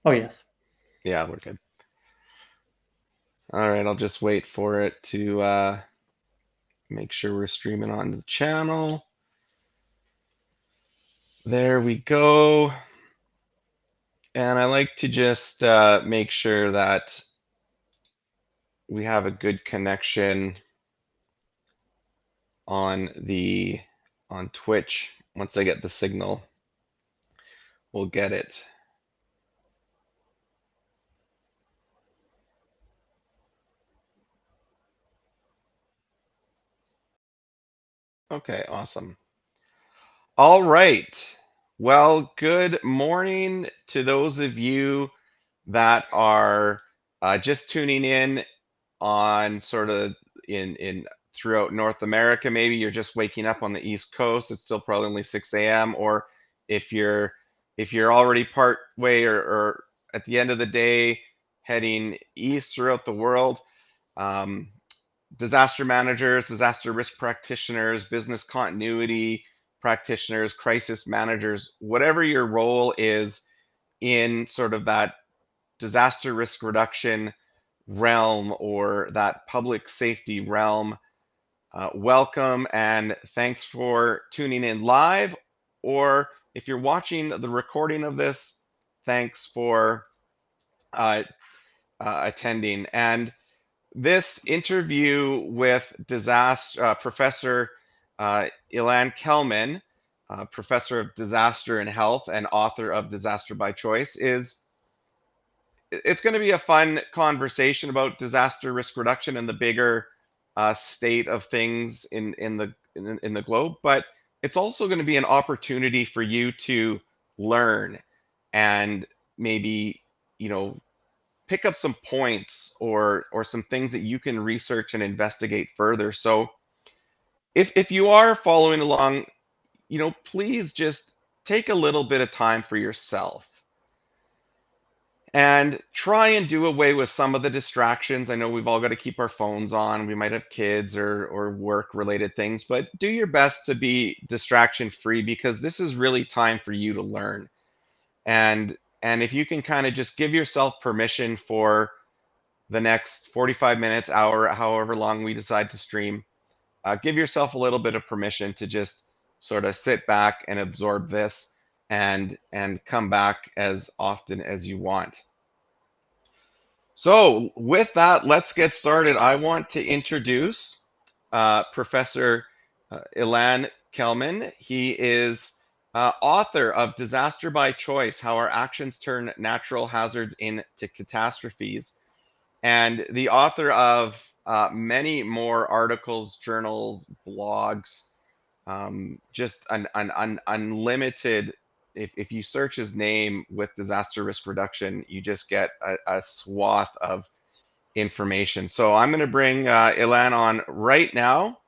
Oh, yes. Yeah, we're good. All right, I'll just wait for it to make sure we're streaming on the channel. There we go. And I like to just make sure that we have a good connection on Twitch. Once I get the signal, we'll get it. Okay, awesome. All right. Well, good morning to those of you that are just tuning in on sort of in throughout North America. Maybe you're just waking up on the East Coast. It's still probably only 6 a.m. Or if you're already part way or at the end of the day heading east throughout the world. Um, Disaster managers, disaster risk practitioners, business continuity practitioners, crisis managers, whatever your role is in sort of that disaster risk reduction realm or that public safety realm, welcome and thanks for tuning in live. Or if you're watching the recording of this, thanks for uh, attending. And this interview with Professor Ilan Kelman, Professor of Disaster and Health and author of Disaster by Choice, it's going to be a fun conversation about disaster risk reduction and the bigger state of things in the globe. But it's also going to be an opportunity for you to learn and maybe you know pick up some points or some things that you can research and investigate further. So if you are following along, please just take a little bit of time for yourself and try and do away with some of the distractions. I know we've all got to keep our phones on. We might have kids or work related things, but do your best to be distraction free because this is really time for you to learn. And if you can kind of just give yourself permission for the next 45 minutes, hour, however long we decide to stream, give yourself a little bit of permission to just sort of sit back and absorb this and come back as often as you want. So with that, let's get started. I want to introduce Professor Ilan Kelman. He is author of Disaster by Choice: How Our Actions Turn Natural Hazards into Catastrophes, and the author of many more articles, journals, blogs, just an unlimited. If you search his name with disaster risk reduction, you just get a swath of information. So I'm going to bring Ilan on right now.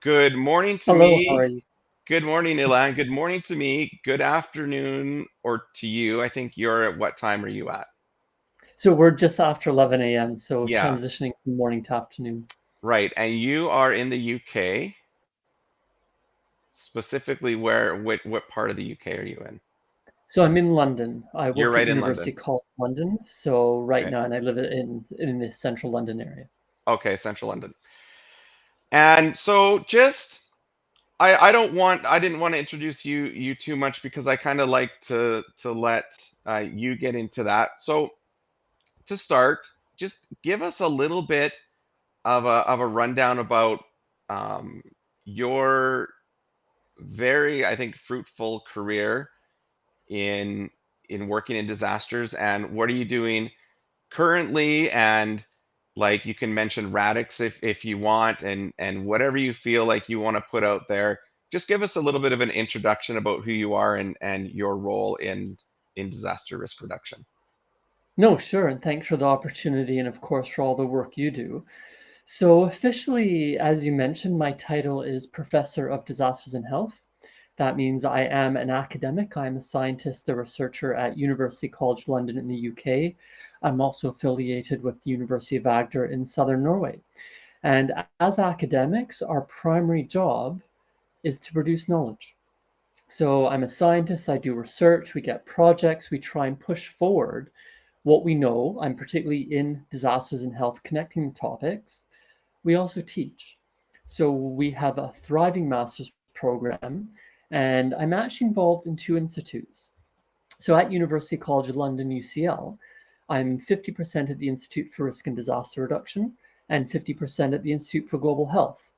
Good morning to Hello, how are me. you? Good morning, Ilan. Good morning to me. Good afternoon, or to you. I think you're at what time are you at? So we're just after 11 a.m., so Yeah, transitioning from morning to afternoon. right. And you are in the UK. Specifically, what part of the UK are you in? So I'm in London. I You're work at right in University London. College London. So right Okay. now, and I live in the central London area. Okay, Central London. And so just I didn't want to introduce you too much because I kind of like to let you get into that. So to start, just give us a little bit of a rundown about um, your very, I think, fruitful career in in working in disasters and what are you doing currently, and like you can mention Radix if you want, and whatever you feel like you want to put out there. Just give us a little bit of an introduction about who you are and your role in disaster risk reduction. No, sure, and thanks for the opportunity, and of course for all the work you do. So officially, as you mentioned, my title is Professor of Disasters and Health. That means I am an academic. I'm a scientist, a researcher at University College London in the UK. I'm also affiliated with the University of Agder in southern Norway. And as academics, our primary job is to produce knowledge. So I'm a scientist, I do research, we get projects, we try and push forward what we know. I'm particularly in disasters and health, connecting the topics. We also teach. So we have a thriving master's program, and I'm actually involved in two institutes. So at University College London, UCL, I'm 50% at the Institute for Risk and Disaster Reduction and 50% at the Institute for Global Health.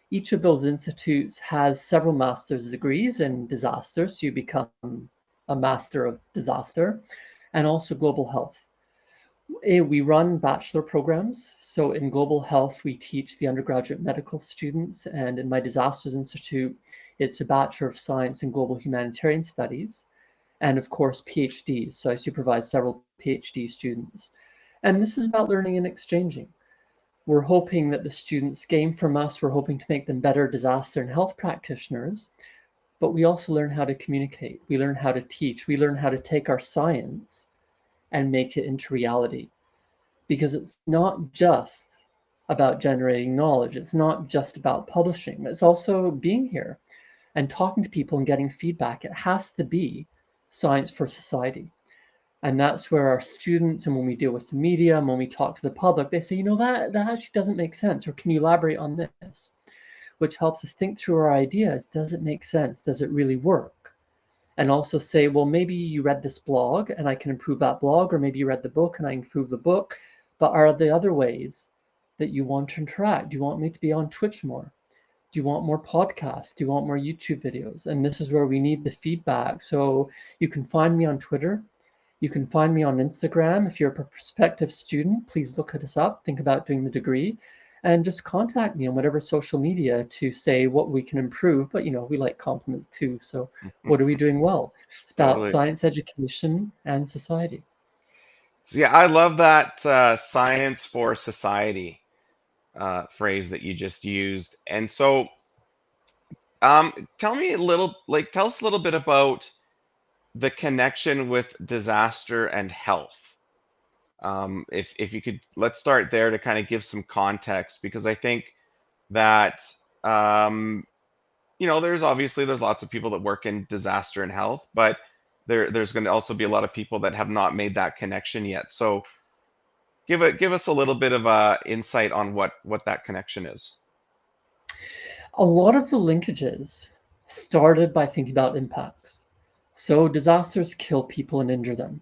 Each of those institutes has several master's degrees in disaster, so you become a master of disaster, and also global health. We run bachelor programs. So in global health, we teach the undergraduate medical students, and in my disasters institute, it's a Bachelor of Science in Global Humanitarian Studies, and of course, PhDs. So I supervise several PhD students. And this is about learning and exchanging. We're hoping that the students gain from us, we're hoping to make them better disaster and health practitioners, but we also learn how to communicate. We learn how to teach. We learn how to take our science and make it into reality. Because it's not just about generating knowledge, it's not just about publishing, it's also being here and talking to people and getting feedback. It has to be science for society. And that's where our students, and when we deal with the media and when we talk to the public, they say, that actually doesn't make sense, or can you elaborate on this? Which helps us think through our ideas. Does it make sense? Does it really work? And also say, well, maybe you read this blog and I can improve that blog, or maybe you read the book and I improve the book. But are there other ways that you want to interact? Do you want me to be on Twitch more? Do you want more podcasts? Do you want more YouTube videos? And this is where we need the feedback. So you can find me on Twitter. You can find me on Instagram. If you're a prospective student, please look us up, think about doing the degree, and just contact me on whatever social media to say what we can improve. But we like compliments too. So what are we doing well? It's about Totally. science education and society. So yeah, I love that science for society phrase that you just used. And so, tell us a little bit about the connection with disaster and health. If you could, let's start there to kind of give some context, because I think that um, there's lots of people that work in disaster and health, but there's going to also be a lot of people that have not made that connection yet. So give us a little bit of insight on what that connection is. A lot of the linkages started by thinking about impacts. So disasters kill people and injure them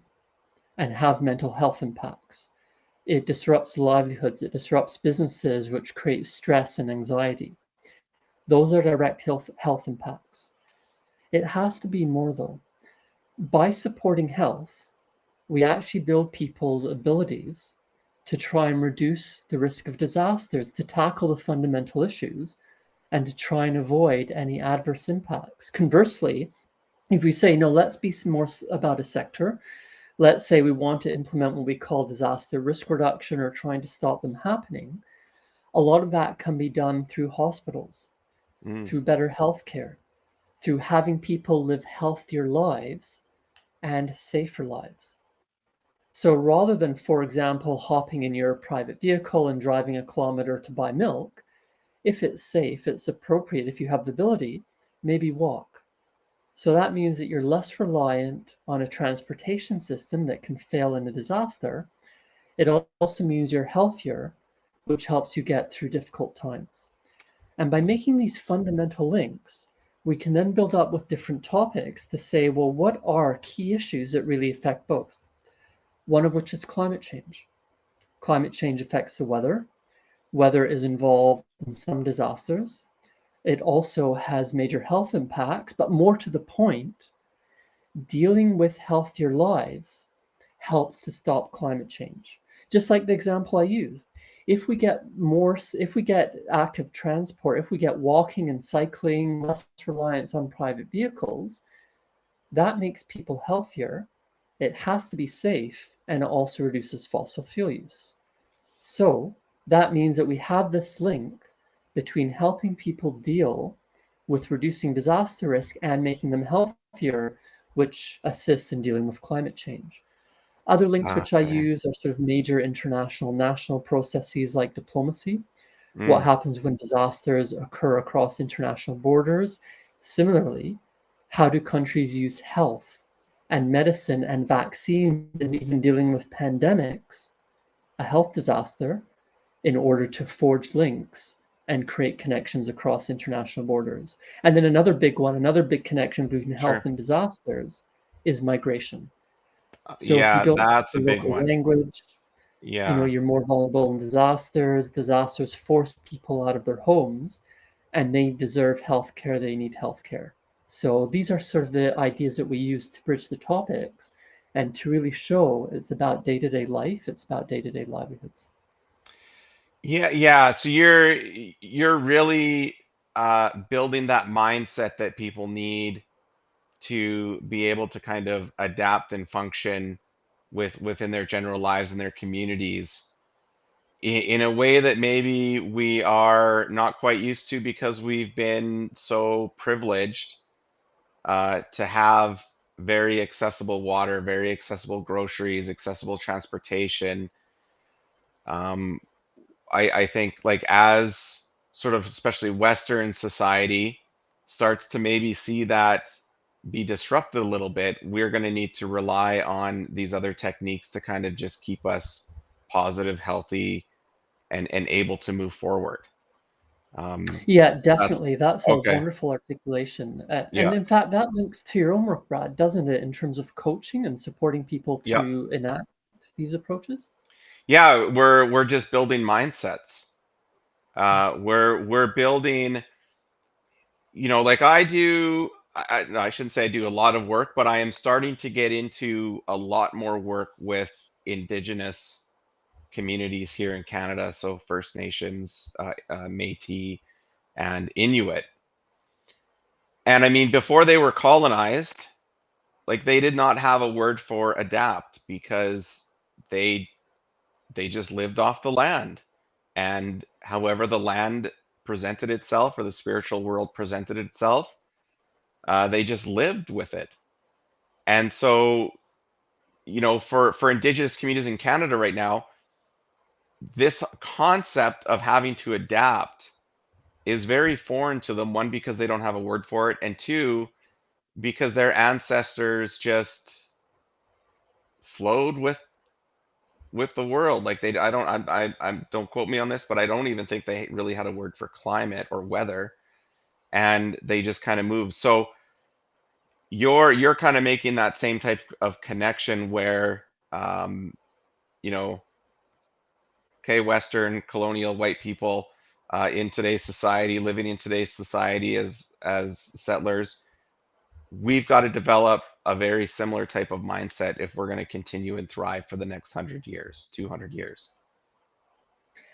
and have mental health impacts. It disrupts livelihoods, it disrupts businesses, which creates stress and anxiety. Those are direct health impacts. It has to be more, though. By supporting health, we actually build people's abilities to try and reduce the risk of disasters, to tackle the fundamental issues, and to try and avoid any adverse impacts. Conversely, if we say, no, let's be more about a sector, let's say we want to implement what we call disaster risk reduction or trying to stop them happening, a lot of that can be done through hospitals, Mm, through better healthcare, through having people live healthier lives and safer lives. So rather than, for example, hopping in your private vehicle and driving a kilometer to buy milk, if it's safe, it's appropriate, if you have the ability, maybe walk. So that means that you're less reliant on a transportation system that can fail in a disaster. It also means you're healthier, which helps you get through difficult times. And by making these fundamental links, we can then build up with different topics to say, well, what are key issues that really affect both? One of which is climate change. Climate change affects the weather. Weather is involved in some disasters. It also has major health impacts, but more to the point, dealing with healthier lives helps to stop climate change. Just like the example I used, if we get active transport, if we get walking and cycling, less reliance on private vehicles, that makes people healthier. It has to be safe, and it also reduces fossil fuel use. So that means that we have this link between helping people deal with reducing disaster risk and making them healthier, which assists in dealing with climate change. Other links which I okay. use are sort of major international national processes like diplomacy, what Mm, happens when disasters occur across international borders. Similarly, How do countries use health and medicine and vaccines and even dealing with pandemics, a health disaster, in order to forge links and create connections across international borders? And then another big one, another big connection between Sure. health and disasters is migration. So if you Yeah, don't speak that's a the big local one. language, Yeah. you're more vulnerable in disasters. Disasters force people out of their homes, and they deserve healthcare. They need healthcare. So these are sort of the ideas that we use to bridge the topics and to really show it's about day-to-day life, it's about day-to-day livelihoods. Yeah, yeah. So you're really building that mindset that people need to be able to kind of adapt and function within their general lives and their communities in a way that maybe we are not quite used to because we've been so privileged to have very accessible water, very accessible groceries, accessible transportation. Um, I think like as sort of especially Western society starts to maybe see that be disrupted a little bit, we're going to need to rely on these other techniques to kind of just keep us positive, healthy, and able to move forward. Yeah, That's definitely. That's a okay. wonderful articulation. And Yeah. in fact, that links to your own work, Brad, doesn't it, in terms of coaching and supporting people Yeah. to enact these approaches? Yeah. We're just building mindsets. We're building, like I do. No, I shouldn't say I do a lot of work, but I am starting to get into a lot more work with Indigenous communities here in Canada. So First Nations, Métis, and Inuit. And I mean, before they were colonized, like they did not have a word for adapt because they they just lived off the land. And however the land presented itself or the spiritual world presented itself, they just lived with it. And so, for Indigenous communities in Canada right now, this concept of having to adapt is very foreign to them. One, because they don't have a word for it, and two, because their ancestors just flowed with the world. Like they, I don't, don't quote me on this, but I don't even think they really had a word for climate or weather, and they just kind of moved. So you're kind of making that same type of connection where, um, you know, okay, Western colonial white people in today's society, living in today's society as settlers, we've got to develop a very similar type of mindset if we're going to continue and thrive for the next 100 years, 200 years.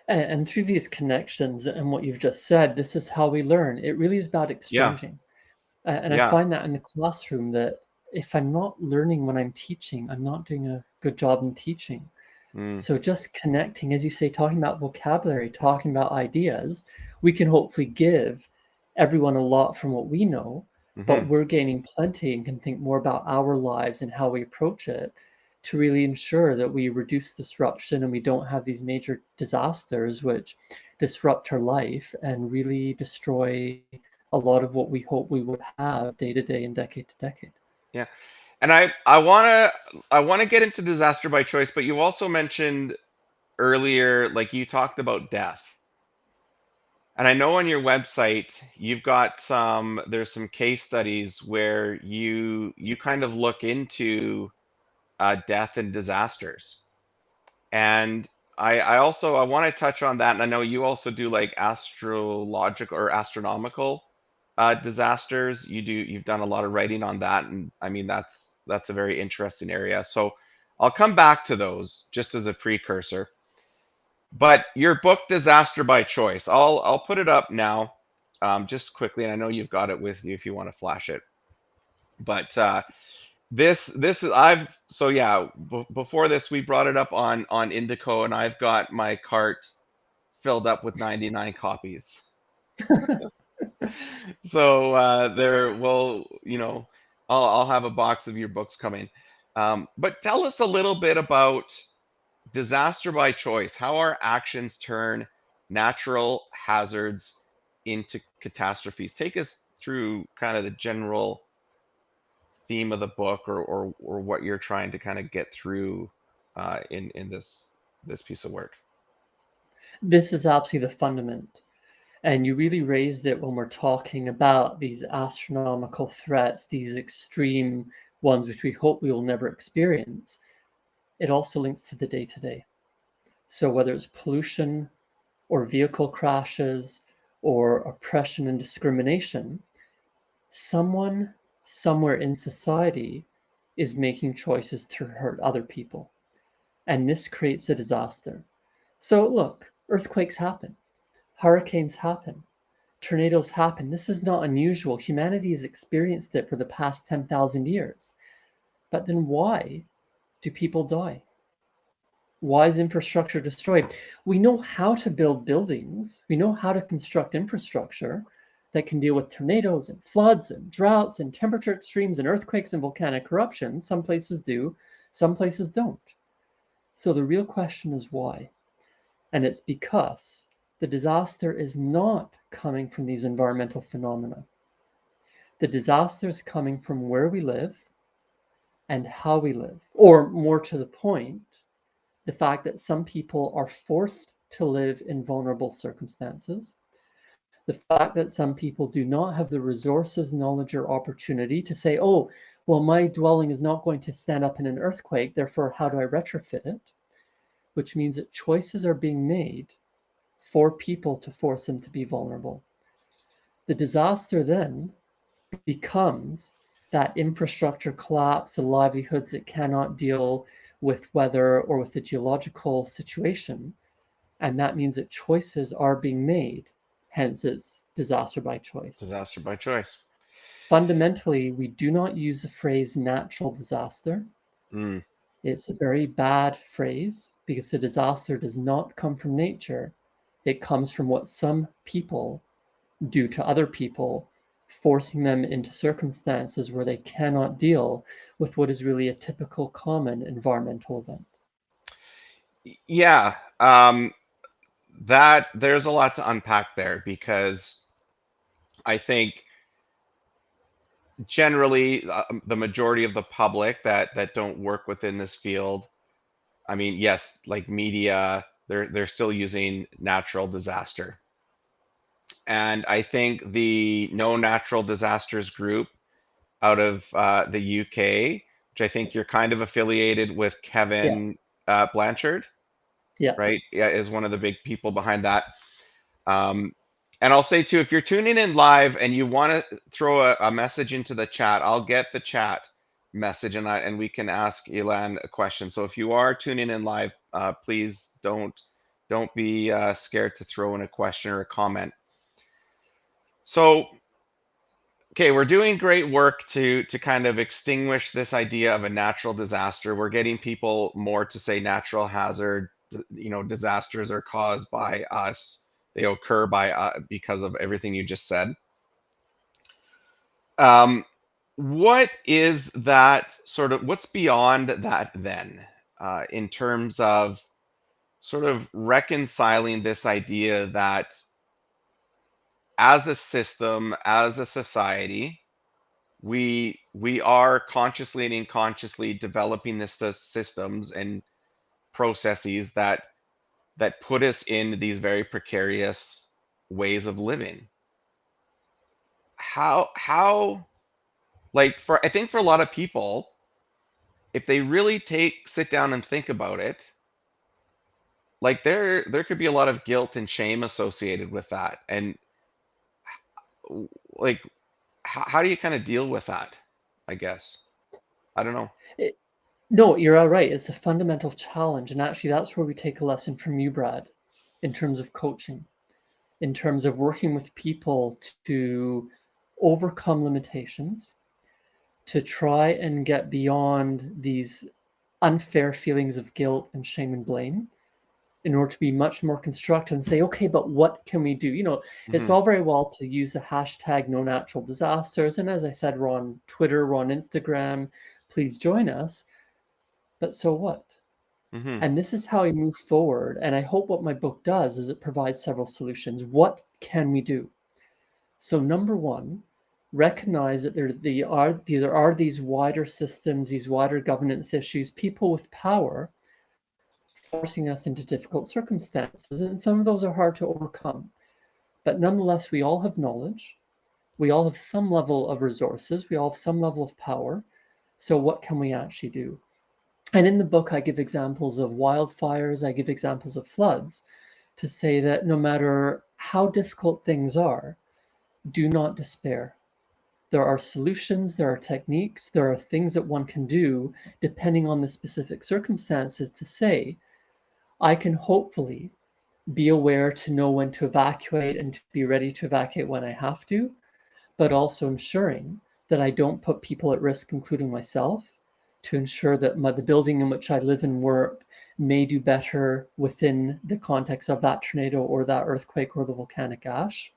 And through these connections and what you've just said, this is how we learn. It really is about Yeah, exchanging. And I yeah. find that in the classroom that if I'm not learning when I'm teaching, I'm not doing a good job in teaching. Mm, So just connecting, as you say, talking about vocabulary, talking about ideas, we can hopefully give everyone a lot from what we know, but hmm. we're gaining plenty and can think more about our lives and how we approach it to really ensure that we reduce disruption and we don't have these major disasters which disrupt our life and really destroy a lot of what we hope we would have day to day and decade to decade. Yeah. And I want to get into disaster by choice, but you also mentioned earlier, like you talked about death. And I know on your website you've got there's some case studies where you kind of look into death and disasters. And I want to touch on that. And I know you also do like astrological or astronomical disasters. You've done a lot of writing on that, and I mean that's a very interesting area. So I'll come back to those just as a precursor. But your book, Disaster by Choice, I'll put it up now, just quickly, and I know you've got it with you if you want to flash it. But this is I've so yeah. Before this, we brought it up on Indico, and I've got my cart filled up with 99 copies. So there will, I'll have a box of your books coming. But tell us a little bit about disaster by choice, how our actions turn natural hazards into catastrophes. Take us through kind of the general theme of the book, or what you're trying to kind of get through in this piece of work. This is absolutely the fundament. And you really raised it when we're talking about these astronomical threats, these extreme ones which we hope we will never experience. It also links to the day to day. So whether it's pollution or vehicle crashes or oppression and discrimination, someone somewhere in society is making choices to hurt other people. And this creates a disaster. So look, earthquakes happen, hurricanes happen, tornadoes happen. This is not unusual. Humanity has experienced it for the past 10,000 years. But then why do people die? Why is infrastructure destroyed? We know how to build buildings, we know how to construct infrastructure that can deal with tornadoes and floods and droughts and temperature extremes and earthquakes and volcanic eruptions. Some places do, some places don't. So the real question is why? And it's because the disaster is not coming from these environmental phenomena. The disaster is coming from where we live and how we live. Or more to the point, the fact that some people are forced to live in vulnerable circumstances, the fact that some people do not have the resources, knowledge, or opportunity to say, oh, well, my dwelling is not going to stand up in an earthquake, therefore, how do I retrofit it? Which means that choices are being made for people to force them to be vulnerable. The disaster then becomes that infrastructure collapse, the livelihoods that cannot deal with weather or with the geological situation. And that means that choices are being made. Hence, it's disaster by choice. Disaster by choice. Fundamentally, we do not use the phrase natural disaster. Mm. It's a very bad phrase because the disaster does not come from nature. It comes from what some people do to other people, forcing them into circumstances where they cannot deal with what is really a typical common environmental event. Yeah, that there's a lot to unpack there, because I think generally the majority of the public that don't work within this field, I mean, yes, like media, they're still using natural disaster. And I think the No Natural Disasters group out of the UK, which I think you're kind of affiliated with, Yeah, Kevin Blanchard, yeah. right? Yeah, is one of the big people behind that. Um, and I'll say too, if you're tuning in live and you want to throw a message into the chat, I'll get the chat message, and we can ask Ilan a question. So if you are tuning in live, please don't be scared to throw in a question or a comment. So okay, we're doing great work to kind of extinguish this idea of a natural disaster. We're getting people more to say natural hazard, disasters are caused by us. They occur by because of everything you just said. Um, what is that sort of, what's beyond that then, in terms of sort of reconciling this idea that as a system, as a society, we are consciously and unconsciously developing this systems and processes that put us in these very precarious ways of living. How like, for I think for a lot of people, if they really take sit down and think about it, like there could be a lot of guilt and shame associated with that. And like, how do you kind of deal with that? I guess. I don't know. It, no, you're all right. It's a fundamental challenge. And actually, that's where we take a lesson from you, Brad, in terms of coaching, in terms of working with people to overcome limitations, to try and get beyond these unfair feelings of guilt and shame and blame in order to be much more constructive and say, okay, but what can we do? It's Hmm. all very well to use the hashtag no natural disasters. And as I said, we're on Twitter, we're on Instagram. Please join us. But so what? Hmm. And this is how we move forward. And I hope what my book does is it provides several solutions. What can we do? So, number one, recognize that there are these wider systems, these wider governance issues, people with power forcing us into difficult circumstances, and some of those are hard to overcome. But nonetheless, we all have knowledge, we all have some level of resources, we all have some level of power. So, what can we actually do? And in the book, I give examples of wildfires, I give examples of floods to say that no matter how difficult things are, do not despair. There are solutions, there are techniques, there are things that one can do depending on the specific circumstances to say, I can hopefully be aware to know when to evacuate and to be ready to evacuate when I have to, but also ensuring that I don't put people at risk, including myself, to ensure that the building in which I live and work may do better within the context of that tornado or that earthquake or the volcanic ash,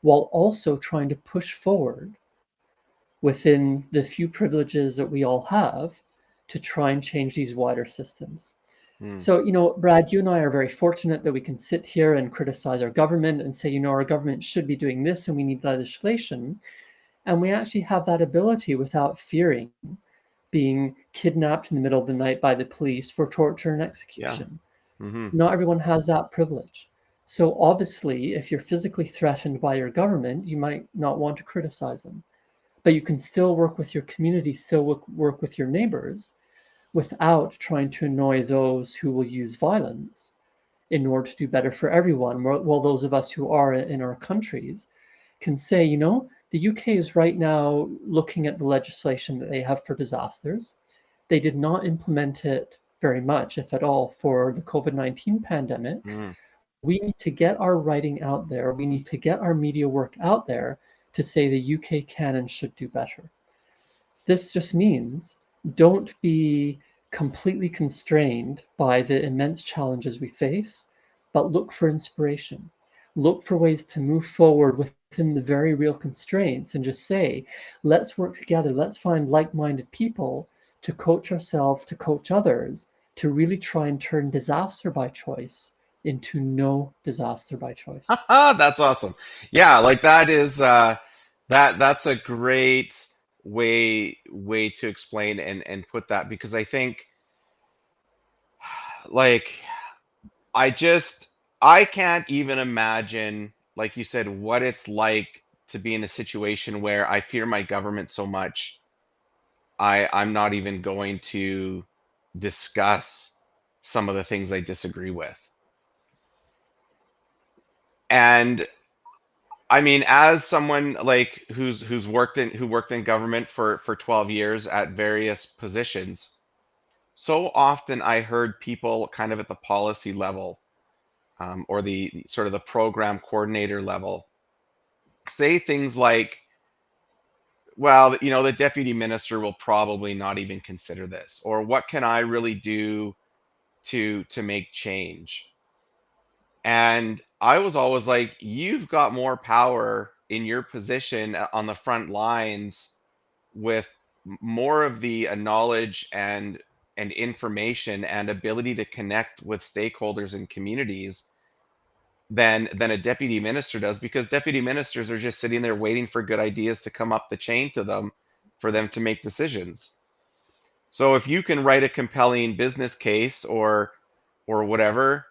while also trying to push forward within the few privileges that we all have to try and change these wider systems. Mm. So, Brad, you and I are very fortunate that we can sit here and criticize our government and say, our government should be doing this and we need legislation. And we actually have that ability without fearing being kidnapped in the middle of the night by the police for torture and Yeah. execution. Hmm. Not everyone has that privilege. So, obviously, if you're physically threatened by your government, you might not want to criticize them. But you can still work with your community, still work with your neighbors without trying to annoy those who will use violence in order to do better for everyone. While those of us who are in our countries can say, the UK is right now looking at the legislation that they have for disasters. They did not implement it very much, if at all, for the COVID-19 pandemic. Mm. We need to get our writing out there. We need to get our media work out there to say the UK can and should do better. This just means don't be completely constrained by the immense challenges we face, but look for inspiration. Look for ways to move forward within the very real constraints and just say, let's work together. Let's find like minded people to coach ourselves, to coach others, to really try and turn disaster by choice into no disaster by choice. That's awesome. Yeah, like that is that's a great way to explain and put that, because I think, like, I just I can't even imagine, like you said, what it's like to be in a situation where I fear my government so much I'm not even going to discuss some of the things I disagree with. And I mean, as someone like who worked in government for 12 years at various positions, so often I heard people kind of at the policy level, or the sort of the program coordinator level, say things like, well, the deputy minister will probably not even consider this, or what can I really do to make change? And I was always like, you've got more power in your position on the front lines, with more of the knowledge and information and ability to connect with stakeholders and communities than a deputy minister does, because deputy ministers are just sitting there waiting for good ideas to come up the chain to them for them to make decisions. So if you can write a compelling business case or whatever,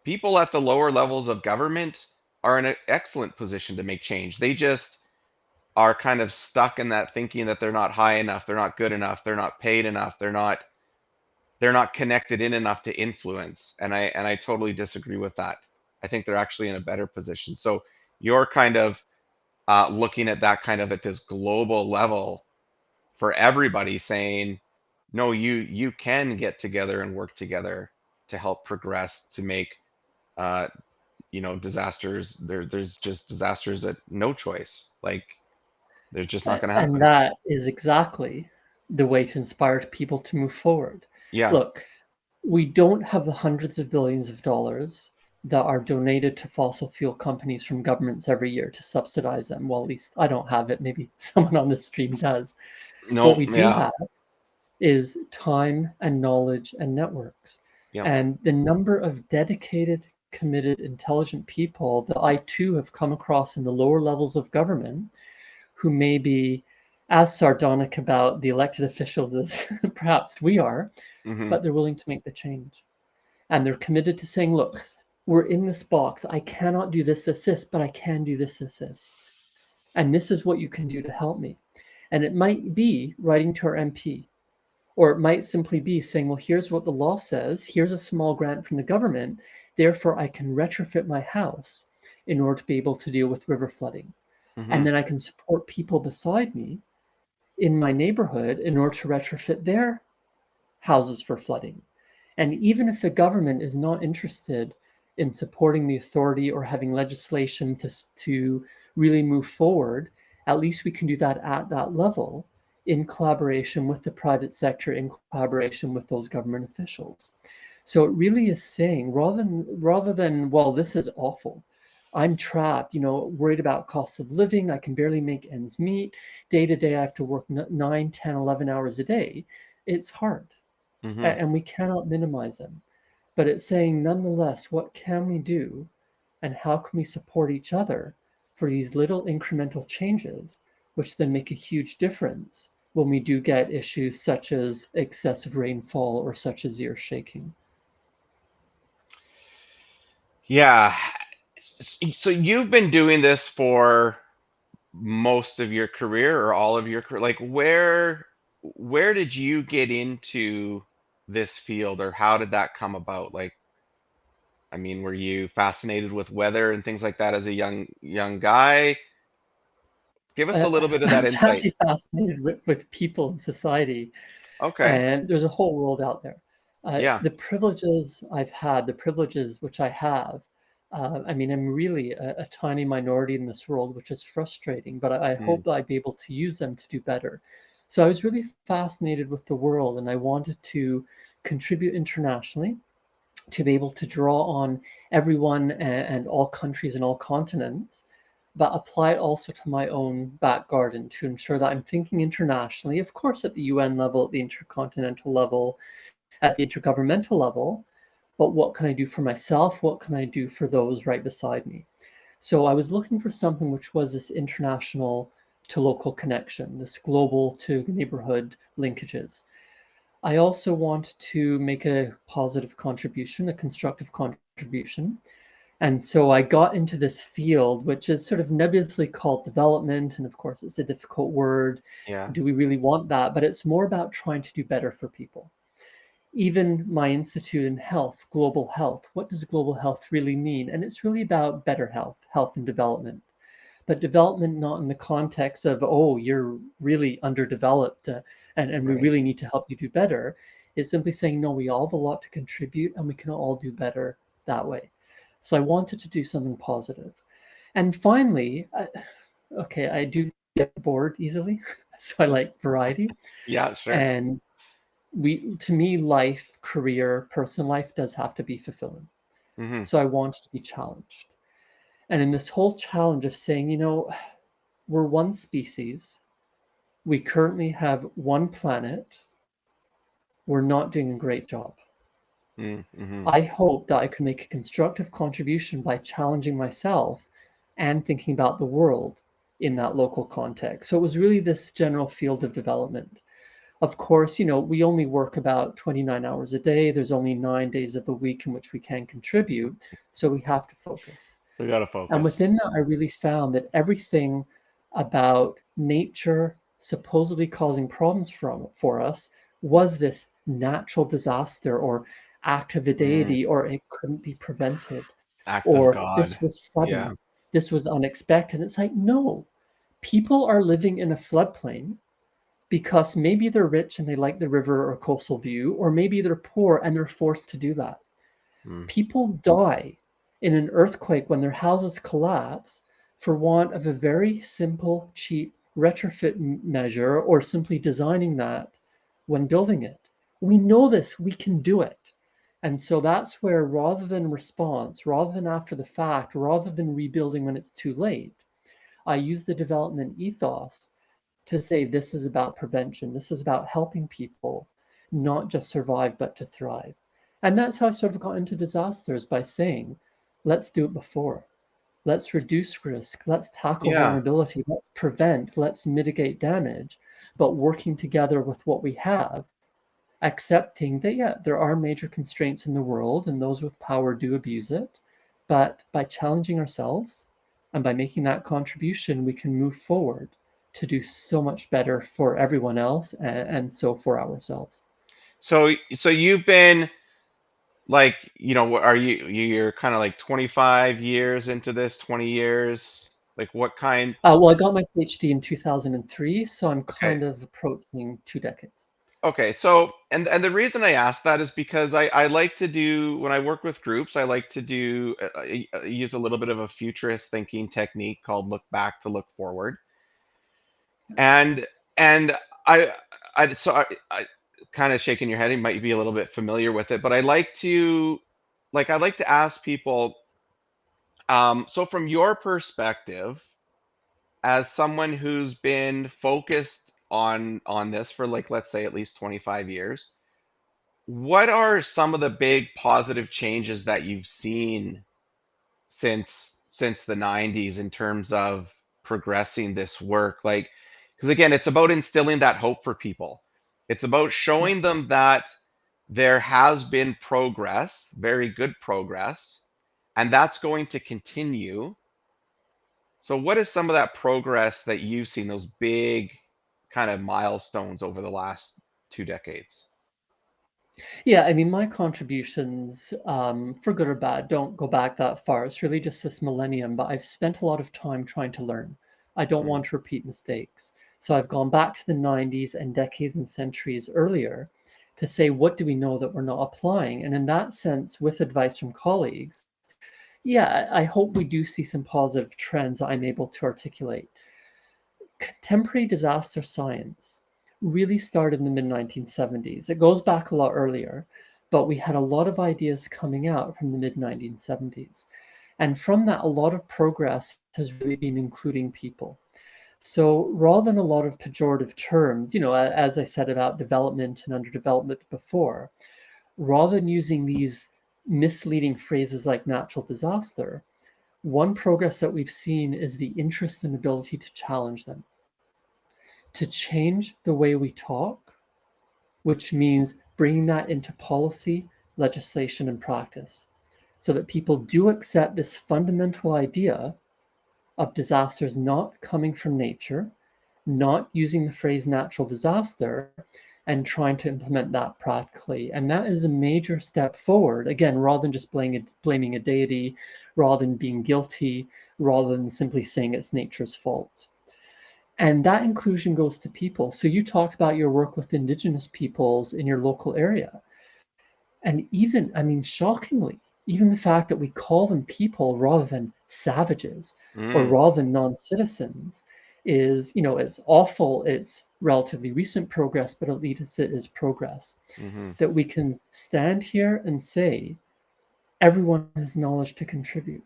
people at the lower levels of government are in an excellent position to make change. They just are kind of stuck in that thinking that they're not high enough, they're not good enough, they're not paid enough, they're not connected in enough to influence. And I totally disagree with that. I think they're actually in a better position. So you're kind of looking at that kind of at this global level for everybody, saying, no, you can get together and work together to help progress, to make uh, disasters. There's just disasters at no choice. Like, they're just not going to And happen. that is exactly the way to inspire people to move forward. Yeah. Look, we don't have the hundreds of billions of dollars that are donated to fossil fuel companies from governments every year to subsidize them. Well, at least I don't have it. Maybe someone on the stream does. What No. we do Yeah. have is time and knowledge and networks. Yeah. And the number of dedicated committed, intelligent people that I too have come across in the lower levels of government who may be as sardonic about the elected officials as perhaps we are, Hmm. but they're willing to make the change. And they're committed to saying, look, we're in this box. I cannot do this, but I can do this. And this is what you can do to help me. And it might be writing to our MP, or it might simply be saying, well, here's what the law says. Here's a small grant from the government. Therefore, I can retrofit my house in order to be able to deal with river flooding. Hmm. And then I can support people beside me in my neighborhood in order to retrofit their houses for flooding. And even if the government is not interested in supporting the authority or having legislation to really move forward, at least we can do that at that level in collaboration with the private sector, in collaboration with those government officials. So it really is saying rather than well, this is awful. I'm trapped, worried about costs of living. I can barely make ends meet. Day to day, I have to work 9, 10, 11 hours a day. It's hard Hmm. and we cannot minimize them. But it's saying, nonetheless, what can we do and how can we support each other for these little incremental changes, which then make a huge difference when we do get issues such as excessive rainfall or such as the earth shaking. Yeah. So you've been doing this for most of your career or all of your career. Like where did you get into this field, or how did that come about? Like, I mean, were you fascinated with weather and things like that as a young guy? Give us a Uh, little bit of I that was insight. actually fascinated with people in society, Okay. and there's a whole world out there. Yeah. The privileges I've had, the privileges which I have, I mean, I'm really a tiny minority in this world, which is frustrating, but I Mm, hope that I'd be able to use them to do better. So I was really fascinated with the world, and I wanted to contribute internationally to be able to draw on everyone and all countries and all continents, but apply it also to my own back garden to ensure that I'm thinking internationally, of course, at the UN level, at the intercontinental level, at the intergovernmental level, but what can I do for myself? What can I do for those right beside me? So I was looking for something which was this international to local connection, this global to neighborhood linkages. I also want to make a positive contribution, a constructive contribution. And so I got into this field, which is sort of nebulously called development. And of course, it's a difficult word. yeah. Do we really want that? But it's more about trying to do better for people. Even my institute in health, global health, what does global health really mean? And it's really about better health, health and development, but development not in the context of, oh, you're really underdeveloped and we Right. really need to help you do better. It's simply saying, no, we all have a lot to contribute and we can all do better that way. So I wanted to do something positive. And finally, okay, I do get bored easily. So I like variety. Yeah, sure. And to me, life, career, personal life does have to be fulfilling. Hmm. So I wanted to be challenged. And in this whole challenge of saying, we're one species. We currently have one planet. We're not doing a great job. Mm-hmm. I hope that I can make a constructive contribution by challenging myself and thinking about the world in that local context. So it was really this general field of development. Of course, we only work about 29 hours a day. There's only 9 days of the week in which we can contribute. So we have to focus. We gotta And focus. within that, I really found that everything about nature supposedly causing problems for us was this natural disaster or act of a Mm. deity, or it couldn't be prevented, Act of or God. this was Yeah. sudden, this was unexpected. It's like, no, people are living in a floodplain because maybe they're rich and they like the river or coastal view, or maybe they're poor and they're forced to do that. Mm. People die in an earthquake when their houses collapse for want of a very simple, cheap retrofit measure or simply designing that when building it. We know this, we can do it. And so that's where, rather than response, rather than after the fact, rather than rebuilding when it's too late, I use the development ethos to say this is about prevention, this is about helping people not just survive, but to thrive. And that's how I sort of got into disasters by saying, Let's do it before. Let's reduce risk. Let's tackle Yeah. vulnerability. Let's prevent. Let's mitigate damage. But working together with what we have, accepting that, yeah, there are major constraints in the world and those with power do abuse it. But by challenging ourselves and by making that contribution, we can move forward to do so much better for everyone else and so for ourselves. So you've been like, are you're kind of like 25 years into this, 20 years? Like what kind? Well, I got my PhD in 2003, so I'm Okay. kind of approaching 2 decades. Okay. So, and the reason I ask that is because I like to do, when I work with groups, I like to do use a little bit of a futurist thinking technique called look back to look forward. And and I I kind of shaking your head, you might be a little bit familiar with it, but I like to ask people, so from your perspective, as someone who's been focused on this for, like, let's say at least 25 years, what are some of the big positive changes that you've seen since the 90s in terms of progressing this work? Like, because again, it's about instilling that hope for people. It's about Yeah. showing them that there has been progress, very good progress, and that's going to continue. So what is some of that progress that you've seen, those big kind of milestones over the last 2 decades? Yeah, I mean, my contributions, for good or bad, don't go back that far. It's really just this millennium, but I've spent a lot of time trying to learn. I don't Mm, want to repeat mistakes. So I've gone back to the 90s and decades and centuries earlier to say, what do we know that we're not applying? And in that sense, with advice from colleagues, yeah, I hope we do see some positive trends that I'm able to articulate. Contemporary disaster science really started in the mid 1970s. It goes back a lot earlier, but we had a lot of ideas coming out from the mid 1970s. And from that, a lot of progress has really been including people. So rather than a lot of pejorative terms, as I said about development and underdevelopment before, rather than using these misleading phrases like natural disaster, one progress that we've seen is the interest and ability to challenge them, to change the way we talk, which means bringing that into policy, legislation, and practice so that people do accept this fundamental idea of disasters not coming from nature, not using the phrase natural disaster, and trying to implement that practically. And that is a major step forward, again, rather than just blaming a deity, rather than being guilty, rather than simply saying it's nature's fault. And that inclusion goes to people. So you talked about your work with Indigenous peoples in your local area. And even, I mean, shockingly, even the fact that we call them people rather than savages or mm, rather than non citizens is, it's awful. It's relatively recent progress, but at least it is progress. hmm. That we can stand here and say, everyone has knowledge to contribute.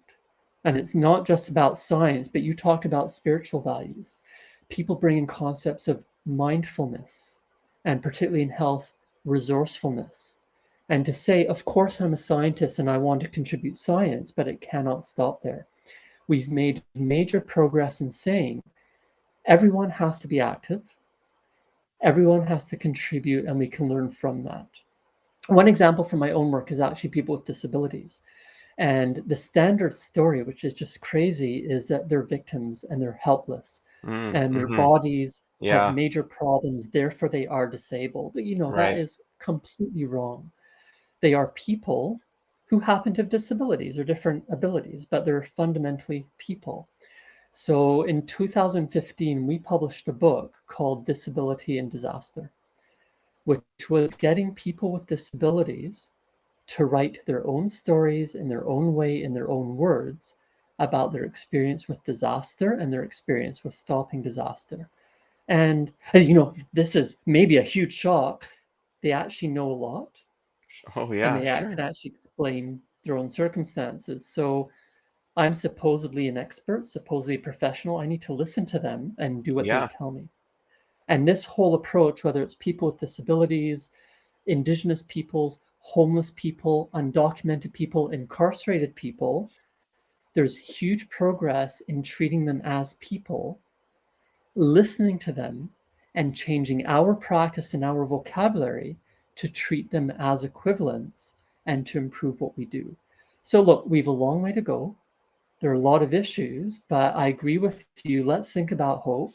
And it's not just about science, but you talked about spiritual values. People bring in concepts of mindfulness, and particularly in health, resourcefulness. And to say, of course, I'm a scientist and I want to contribute science, but it cannot stop there. We've made major progress in saying everyone has to be active, everyone has to contribute, and we can learn from that. One example from my own work is actually people with disabilities. And the standard story, which is just crazy, is that they're victims and they're helpless Mm, and their hmm. bodies have Yeah, major problems, therefore they are disabled. That right. is completely wrong. They are people who happen to have disabilities or different abilities, but they're fundamentally people. So in 2015, we published a book called Disability and Disaster, which was getting people with disabilities to write their own stories in their own way, in their own words, about their experience with disaster and their experience with stopping disaster. And, this is maybe a huge shock. They actually know a lot Oh and yeah, they can sure. actually explain their own circumstances. So I'm supposedly an expert, supposedly a professional. I need to listen to them and do what they Yeah. tell me. And this whole approach, whether it's people with disabilities, Indigenous peoples, homeless people, undocumented people, incarcerated people. There's huge progress in treating them as people, listening to them, and changing our practice and our vocabulary to treat them as equivalents and to improve what we do. So, look, we have a long way to go. There are a lot of issues, but I agree with you. Let's think about hope.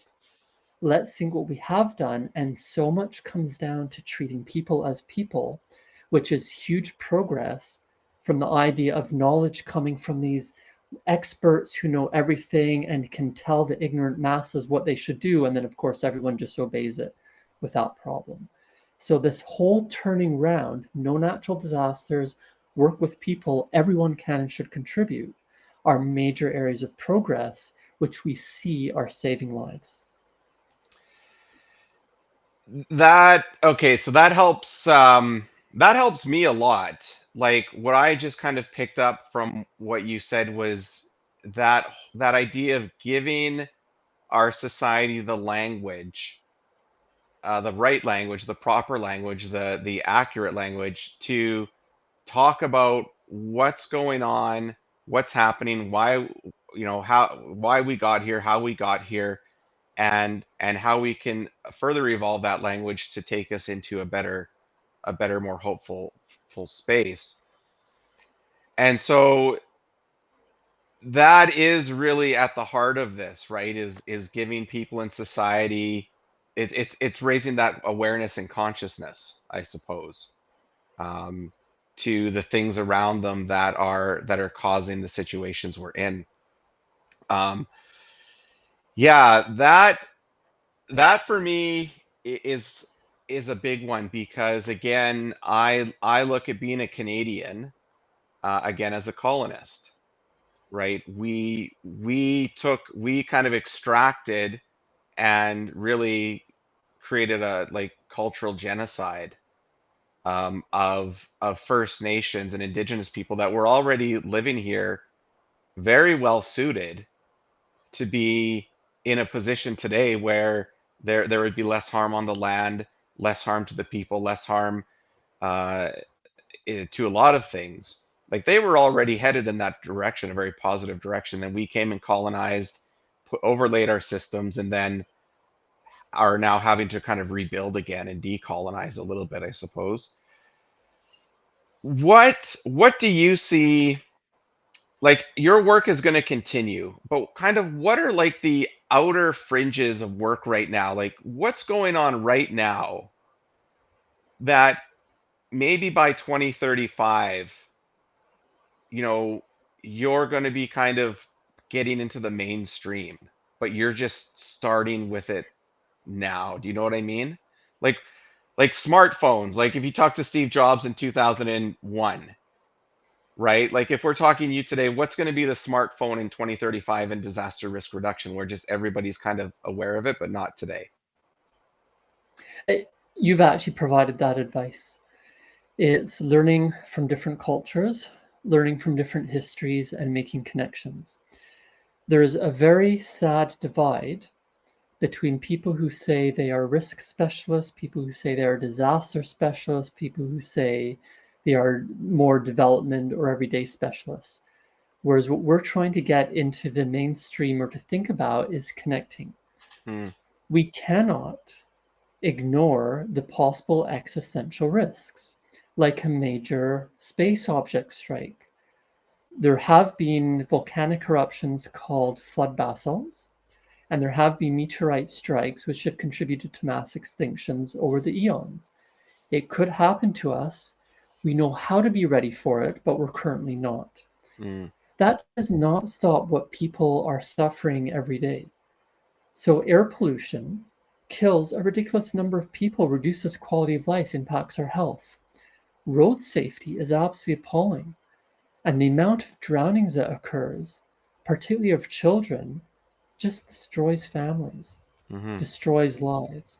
Let's think what we have done. And so much comes down to treating people as people, which is huge progress from the idea of knowledge coming from these experts who know everything and can tell the ignorant masses what they should do. And then, of course, everyone just obeys it without problem. So, this whole turning round, no natural disasters, work with people, everyone can and should contribute, are major areas of progress, which we see are saving lives. That okay, so that helps me a lot. Like what I just kind of picked up from what you said was that idea of giving our society the language, the right language, the proper language, the accurate language to talk about what's going on, what's happening, why how why we got here, how we got here, and how we can further evolve that language to take us into a better, more hopeful full space. And so that is really at the heart of this, right? Is giving people in society, it's raising that awareness and consciousness, I suppose, um, to the things around them that are causing the situations we're in. Um, yeah, that for me is a big one because again, I look at being a Canadian again as a colonist, right? We kind of extracted and really created a like cultural genocide of First Nations and Indigenous people that were already living here, very well suited to be in a position today where there would be less harm on the land, less harm to the people, less harm uh, to a lot of things. Like they were already headed in that direction, a very positive direction. Then we came and colonized, overlaid our systems, and then are now having to kind of rebuild again and decolonize a little bit, I suppose. What do you see? Like your work is going to continue, but kind of what are like the outer fringes of work right now? Like what's going on right now that maybe by 2035, you know, you're going to be kind of getting into the mainstream, but you're just starting with it now. Do you know what I mean? Like like smartphones. Like if you talk to Steve Jobs in 2001, right? Like if we're talking to you today, what's going to be the smartphone in 2035 in disaster risk reduction where just everybody's kind of aware of it, but not today? You've actually provided that advice. It's learning from different cultures, learning from different histories, and making connections. There's a very sad divide between people who say they are risk specialists, people who say they are disaster specialists, people who say they are more development or everyday specialists. Whereas what we're trying to get into the mainstream or to think about is connecting. Hmm. We cannot ignore the possible existential risks, like a major space object strike. There have been volcanic eruptions called flood basalts, and there have been meteorite strikes which have contributed to mass extinctions over the eons. It could happen to us. We know how to be ready for it, but we're currently not. Hmm. That does not stop what people are suffering every day. So, air pollution kills a ridiculous number of people, reduces quality of life, impacts our health. Road safety is absolutely appalling. And the amount of drownings that occurs, particularly of children, just destroys families, Hmm. destroys lives.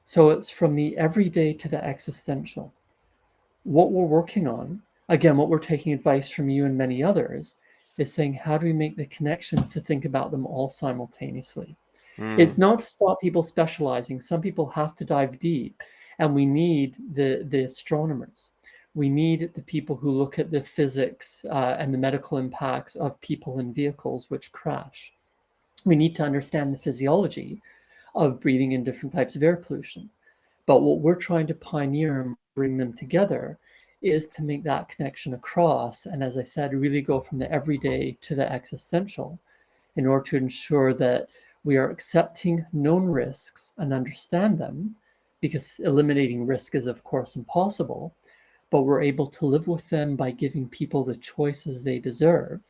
So it's from the everyday to the existential. What we're working on, again, what we're taking advice from you and many others, is saying how do we make the connections to think about them all simultaneously? Hmm. It's not to stop people specializing. Some people have to dive deep, and we need the astronomers. We need the people who look at the physics and the medical impacts of people in vehicles which crash. We need to understand the physiology of breathing in different types of air pollution. But what we're trying to pioneer and bring them together is to make that connection across. And as I said, really go from the everyday to the existential in order to ensure that we are accepting known risks and understand them, because eliminating risk is, of course, impossible, but we're able to live with them by giving people the choices they deserve,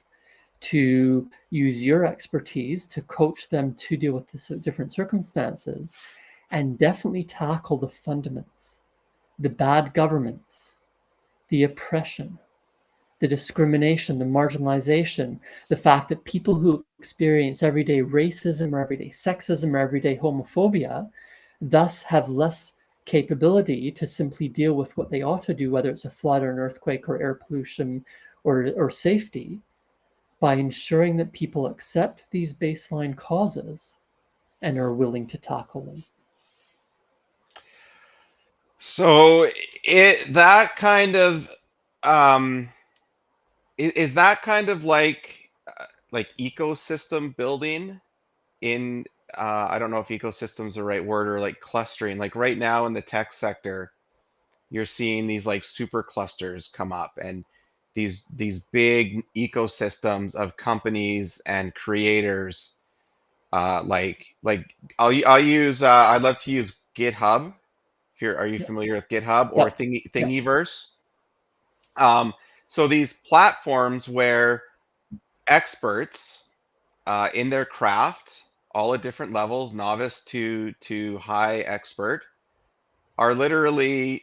to use your expertise to coach them to deal with the different circumstances, and definitely tackle the fundaments, the bad governments, the oppression, the discrimination, the marginalization, the fact that people who experience everyday racism or everyday sexism or everyday homophobia thus have less capability to simply deal with what they ought to do, whether it's a flood or an earthquake or air pollution or safety, by ensuring that people accept these baseline causes and are willing to tackle them. So it that kind of um is that kind of like ecosystem building in I don't know if ecosystem is the right word, or like clustering. Like right now in the tech sector, you're seeing these like super clusters come up, and these big ecosystems of companies and creators. I'll use I'd love to use GitHub. If you're Are you Yeah, familiar with GitHub or yeah, yeah. Thingiverse? Um, so these platforms where experts in their craft, all at different levels, novice to high expert, are literally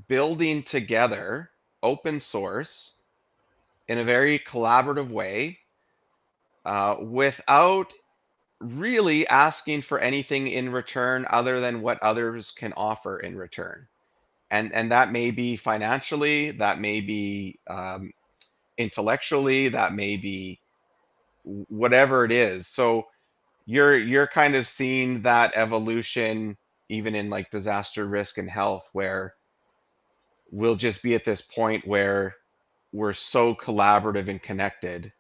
building together open source in a very collaborative way, without really asking for anything in return other than what others can offer in return. And that may be financially, that may be intellectually, that may be whatever it is. So you're kind of seeing that evolution even in like disaster risk and health, where we'll just be at this point where we're so collaborative and connected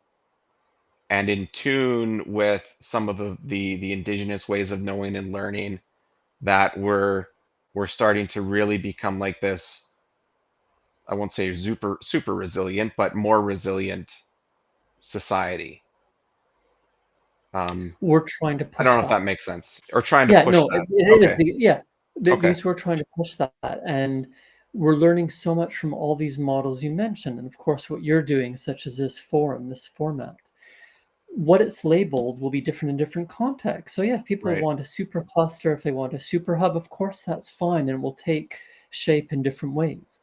and in tune with some of the indigenous ways of knowing and learning, that we're starting to really become like this. I won't say super resilient, but more resilient society. um We're trying to I don't push know if that that. makes sense, or trying to Yeah, push no, that. it is. Okay. Yeah, Okay. because we're trying to push that, and we're learning so much from all these models you mentioned, and of course, what you're doing, such as this forum, this format. What it's labeled will be different in different contexts. So yeah, if people Right. want a super cluster, if they want a super hub, of course that's fine, and it will take shape in different ways.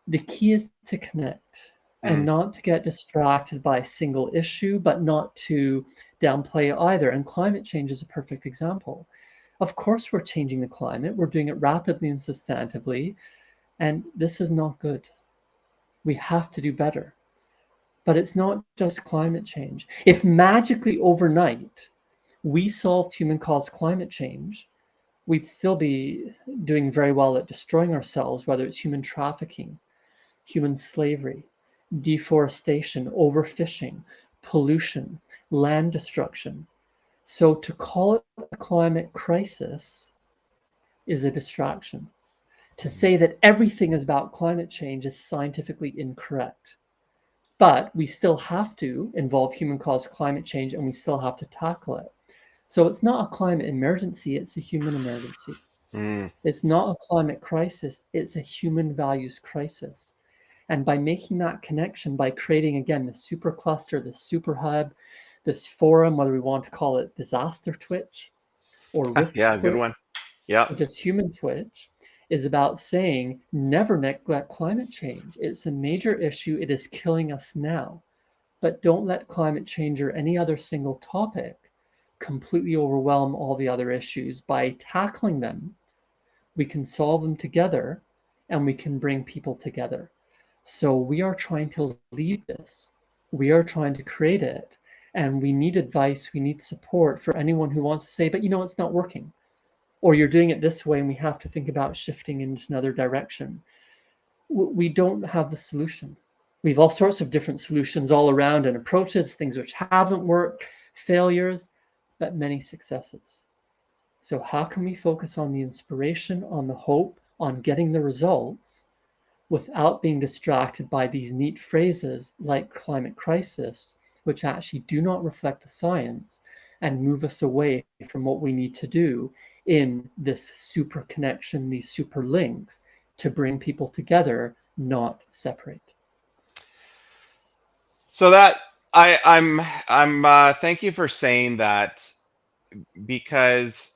The key is to connect and Mm. not to get distracted by a single issue, but not to downplay either. And climate change is a perfect example. Of course, we're changing the climate, we're doing it rapidly and substantively, and this is not good. We have to do better. But it's not just climate change. If magically overnight we solved human caused climate change, we'd still be doing very well at destroying ourselves, whether it's human trafficking, human slavery, deforestation, overfishing, pollution, land destruction. So to call it a climate crisis is a distraction. To say that everything is about climate change is scientifically incorrect. But we still have to involve human caused climate change, and we still have to tackle it. So it's not a climate emergency, it's a human emergency. Mm. It's not a climate crisis, it's a human values crisis. And by making that connection, by creating again the super cluster, the super hub, this forum, whether we want to call it disaster twitch or risk Yeah, good twitch one. Yeah. or just human twitch, is about saying never neglect climate change. It's a major issue, it is killing us now. But don't let climate change or any other single topic completely overwhelm all the other issues. By tackling them, we can solve them together and we can bring people together. So we are trying to lead this. We are trying to create it. And we need advice, we need support for anyone who wants to say, but you know, it's not working. Or you're doing it this way and we have to think about shifting into another direction. we don't have the solution. We have all sorts of different solutions all around and approaches, things which haven't worked, failures, but many successes. So, how can we focus on the inspiration, on the hope, on getting the results without being distracted by these neat phrases like climate crisis, which actually do not reflect the science and move us away from what we need to do in this super connection, these super links to bring people together, not separate? So that I'm thank you for saying that, because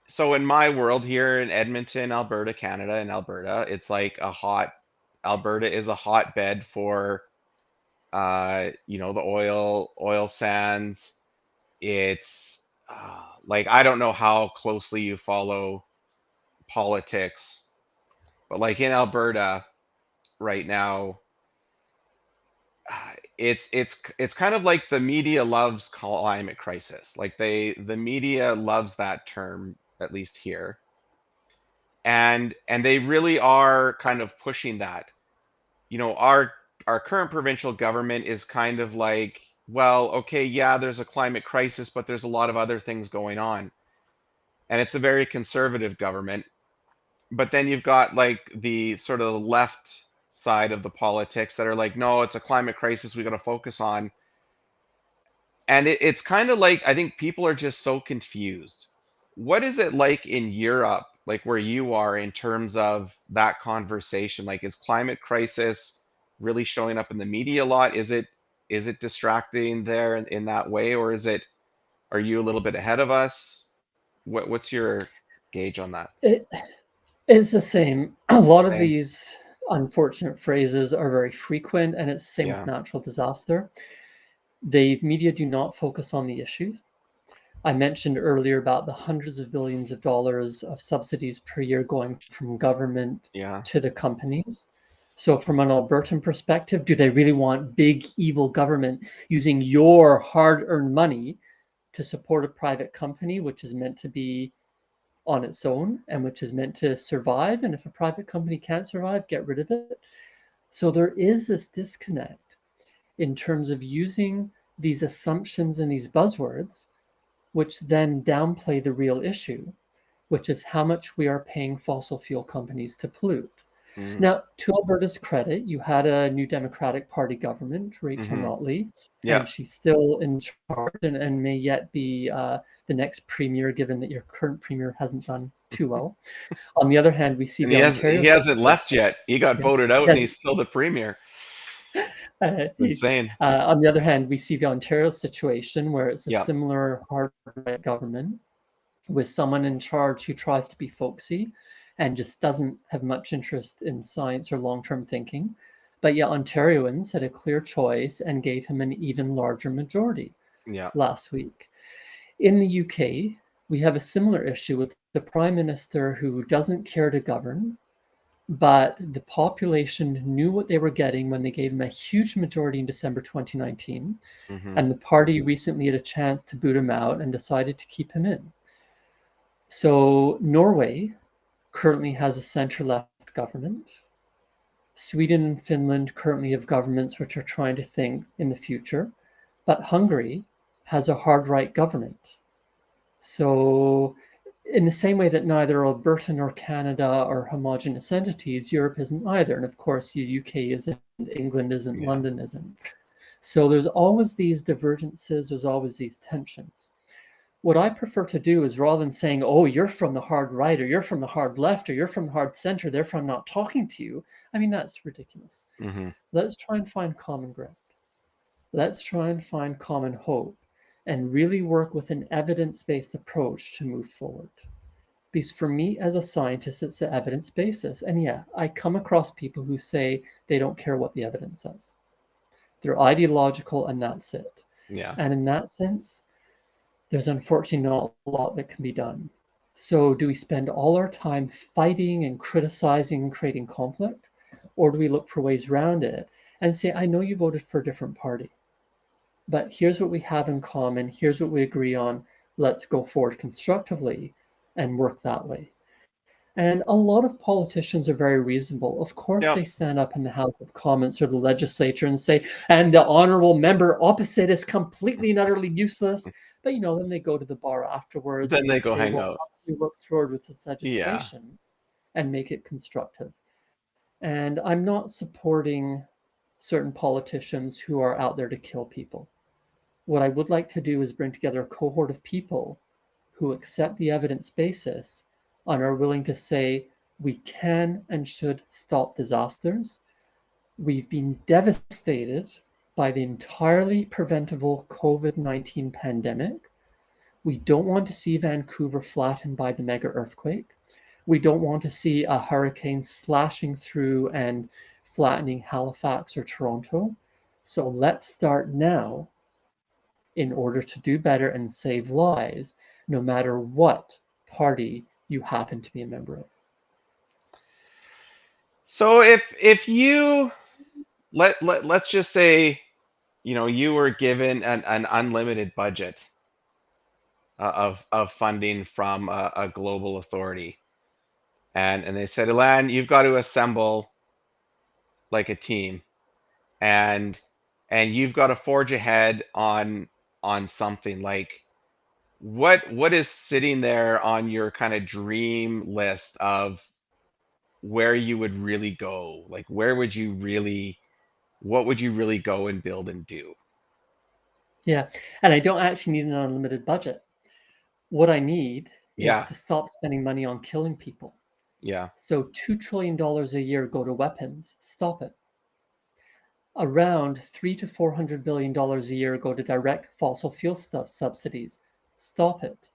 so in my world here in Edmonton, Alberta, Canada, in Alberta, it's like a hot Alberta is a hotbed for the oil sands. It's like I don't know how closely you follow politics, but like in Alberta right now, it's kind of like the media loves climate crisis. Like the media loves that term, at least here, and they really are kind of pushing that. Our current provincial government is kind of like, well, okay, yeah, there's a climate crisis, but there's a lot of other things going on, and it's a very conservative government. But then you've got like the sort of left side of the politics that are like, no, it's a climate crisis we got to focus on. And it's kind of like, I think people are just so confused. What is it like in Europe, like where you are, in terms of that conversation? Like, is climate crisis really showing up in the media a lot? Is it distracting there in that way, or are you a little bit ahead of us? What's your gauge on that? It is the same. A lot of Same. these unfortunate phrases are very frequent, and it's the same with Yeah. natural disaster. The media do not focus on the issues. I mentioned earlier about the hundreds of billions of dollars of subsidies per year going from government Yeah. to the companies. So, from an Albertan perspective, do they really want big, evil government using your hard earned money to support a private company, which is meant to be on its own and which is meant to survive? And if a private company can't survive, get rid of it. So, there is this disconnect in terms of using these assumptions and these buzzwords which then downplay the real issue, which is how much we are paying fossil fuel companies to pollute. Mm-hmm. Now, to Alberta's credit, you had a new Democratic Party government, Rachel Mm-hmm. Notley, Yeah. and she's still in charge and may yet be the next premier, given that your current premier hasn't done too well. On the other hand, we see And the he Ontario hasn't left situation. yet. He got Yeah, voted out and yes. he's still the premier. It's He, insane. on the other hand, we see the Ontario situation where it's a Yeah. similar hard right government with someone in charge who tries to be folksy and just doesn't have much interest in science or long term thinking. But yet, Ontarians had a clear choice and gave him an even larger majority Yeah. last week. In the UK, we have a similar issue with the Prime Minister who doesn't care to govern, but the population knew what they were getting when they gave him a huge majority in December 2019. Mm-hmm. And the party recently had a chance to boot him out and decided to keep him in. So, Norway currently has a center left government. Sweden and Finland currently have governments which are trying to think in the future. But Hungary has a hard right government. So, in the same way that neither Alberta nor Canada are homogenous entities, Europe isn't either. And of course, the UK isn't, England isn't, Yeah. London isn't. So, there's always these divergences, there's always these tensions. What I prefer to do is rather than saying, oh, you're from the hard right, or you're from the hard left, or you're from the hard center, therefore I'm not talking to you. I mean, that's ridiculous. Mm-hmm. Let's try and find common ground. Let's try and find common hope and really work with an evidence based approach to move forward. Because for me as a scientist, it's an evidence basis. And yeah, I come across people who say they don't care what the evidence says. They're ideological and that's it. Yeah. And in that sense, there's unfortunately not a lot that can be done. So, do we spend all our time fighting and criticizing and creating conflict? Or do we look for ways around it and say, I know you voted for a different party, but here's what we have in common, here's what we agree on, let's go forward constructively and work that way. And a lot of politicians are very reasonable. Of course, Yep. they stand up in the House of Commons or the legislature and say, and the honorable member opposite is completely and utterly useless. But, then they go to the bar afterwards Then and they they go say, hang well, out. how can we work forward with this Yeah. legislation and make it constructive? And I'm not supporting certain politicians who are out there to kill people. What I would like to do is bring together a cohort of people who accept the evidence basis and are willing to say we can and should stop disasters. We've been devastated by the entirely preventable COVID-19 pandemic. We don't want to see Vancouver flattened by the mega earthquake. We don't want to see a hurricane slashing through and flattening Halifax or Toronto. So let's start now in order to do better and save lives, no matter what party you happen to be a member of. So if you let's just say, you were given an unlimited budget of funding from a global authority, and they said, Elan, you've got to assemble like a team, and you've got to forge ahead on something. Like, what is sitting there on your kind of dream list of where you would really go? Like, what would you really go and build and do? Yeah, and I don't actually need an unlimited budget. What I need is Yeah, to stop spending money on killing people. yeah. So $2 trillion a year go to weapons. Stop it. Around $300 to $400 billion a year go to direct fossil fuel stuff subsidies. Stop it.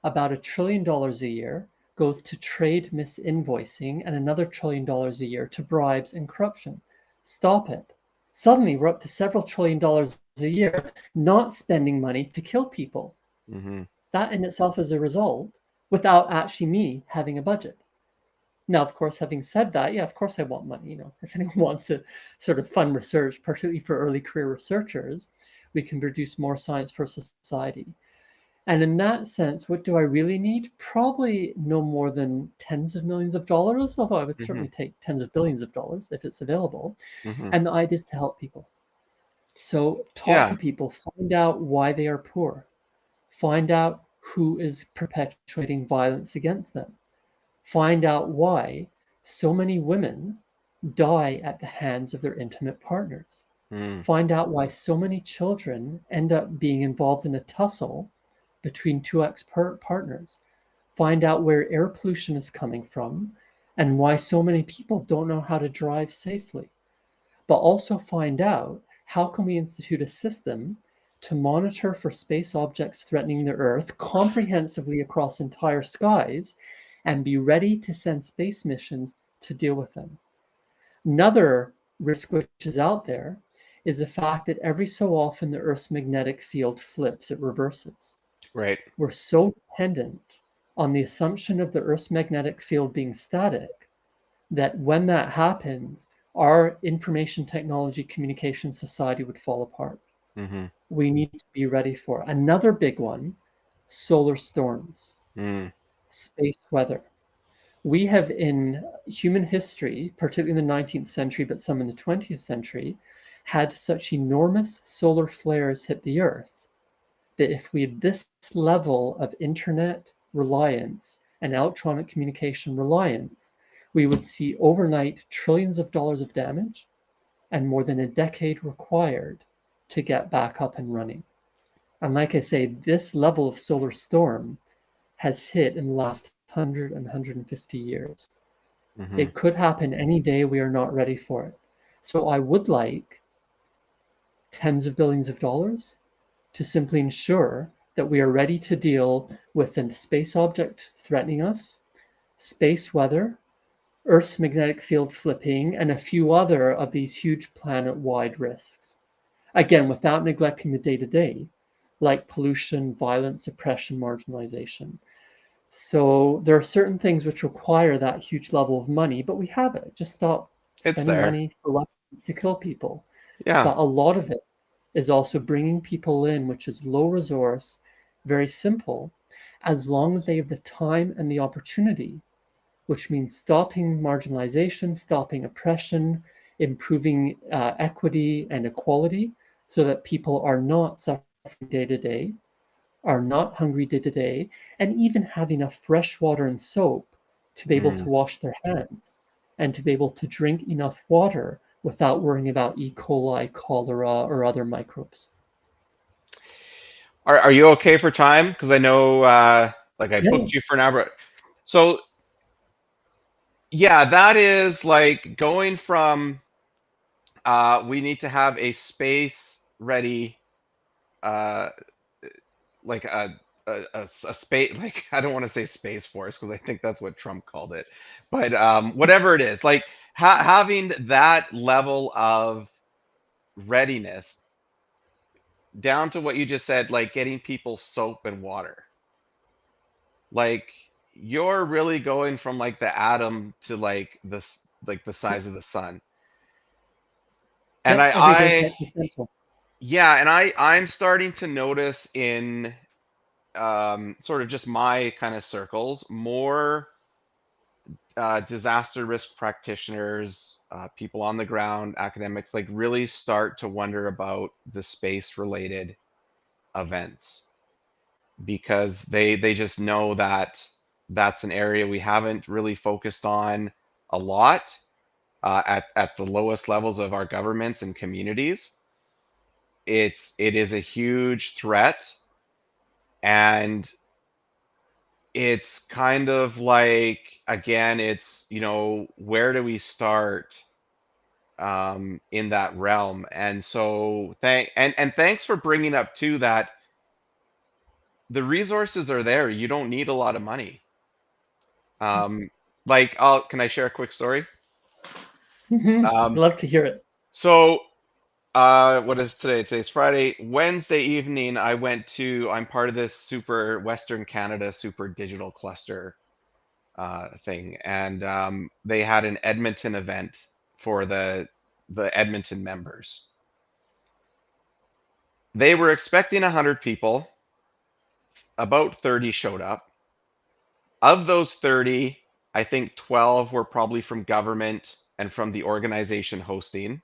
About $1 trillion a year goes to trade misinvoicing and another $1 trillion a year to bribes and corruption. Stop it. Suddenly, we're up to several $1 trillion a year not spending money to kill people. Hmm. That in itself is a result without actually me having a budget. Now, of course, having said that, yeah, of course I want money. If anyone wants to sort of fund research, particularly for early career researchers, we can produce more science for society. And in that sense, what do I really need? Probably no more than tens of millions of dollars, although I would Hmm. certainly take tens of billions of dollars if it's available. Hmm. And the idea is to help people. So talk Yeah. to people, find out why they are poor, find out who is perpetuating violence against them, find out why so many women die at the hands of their intimate partners, Mm. find out why so many children end up being involved in a tussle between two ex partners, find out where air pollution is coming from and why so many people don't know how to drive safely, but also find out how can we institute a system to monitor for space objects threatening the Earth comprehensively across entire skies and be ready to send space missions to deal with them. Another risk which is out there is the fact that every so often the Earth's magnetic field flips, it reverses. Right. We're so dependent on the assumption of the Earth's magnetic field being static that when that happens, our information technology communication society would fall apart. Hmm. We need to be ready for it. Another big one: solar storms, Mm. space weather. We have in human history, particularly in the 19th century, but some in the 20th century, had such enormous solar flares hit the Earth that if we had this level of internet reliance and electronic communication reliance, we would see overnight trillions of dollars of damage and more than a decade required to get back up and running. And like I say, this level of solar storm has hit in the last 100 and 150 years. Hmm. It could happen any day. We are not ready for it. So I would like tens of billions of dollars to simply ensure that we are ready to deal with a space object threatening us, space weather, Earth's magnetic field flipping, and a few other of these huge planet wide risks. Again, without neglecting the day to day, like pollution, violence, oppression, marginalization. So there are certain things which require that huge level of money, but we have it. Just stop It's spending there. money for weapons to kill people. Yeah. But a lot of it is also bringing people in, which is low resource, very simple, as long as they have the time and the opportunity which means stopping marginalization, stopping oppression, improving equity and equality so that people are not suffering day to day, are not hungry day to day, and even have enough fresh water and soap to be able Mm. to wash their hands and to be able to drink enough water without worrying about E. coli, cholera, or other microbes. Are you okay for time? Because I know, like I Yeah, booked you for an hour. So yeah, that is like going from we need to have a space ready, uh, like a space, like I don't want to say space force because I think that's what Trump called it, but whatever it is, like having that level of readiness down to what you just said, like getting people soap and water. Like you're really going from like the atom to like this, like the size of the sun. And yep, I, every day I, it's existential. yeah, and I'm starting to notice in sort of just my kind of circles more disaster risk practitioners, people on the ground, academics, like really start to wonder about the space related events because they just know that that's an area we haven't really focused on a lot at the lowest levels of our governments and communities. It is a huge threat, and it's kind of like again, it's where do we start in that realm? And so and thanks for bringing up too that the resources are there. You don't need a lot of money. Um, like, can I share a quick story? Um, Love to hear it. so, what is today? Today's Friday. Wednesday evening, I'm part of this super Western Canada super digital cluster thing, and they had an Edmonton event for the Edmonton members. They were expecting 100 people. About 30 showed up. Of those 30, I think 12 were probably from government and from the organization hosting.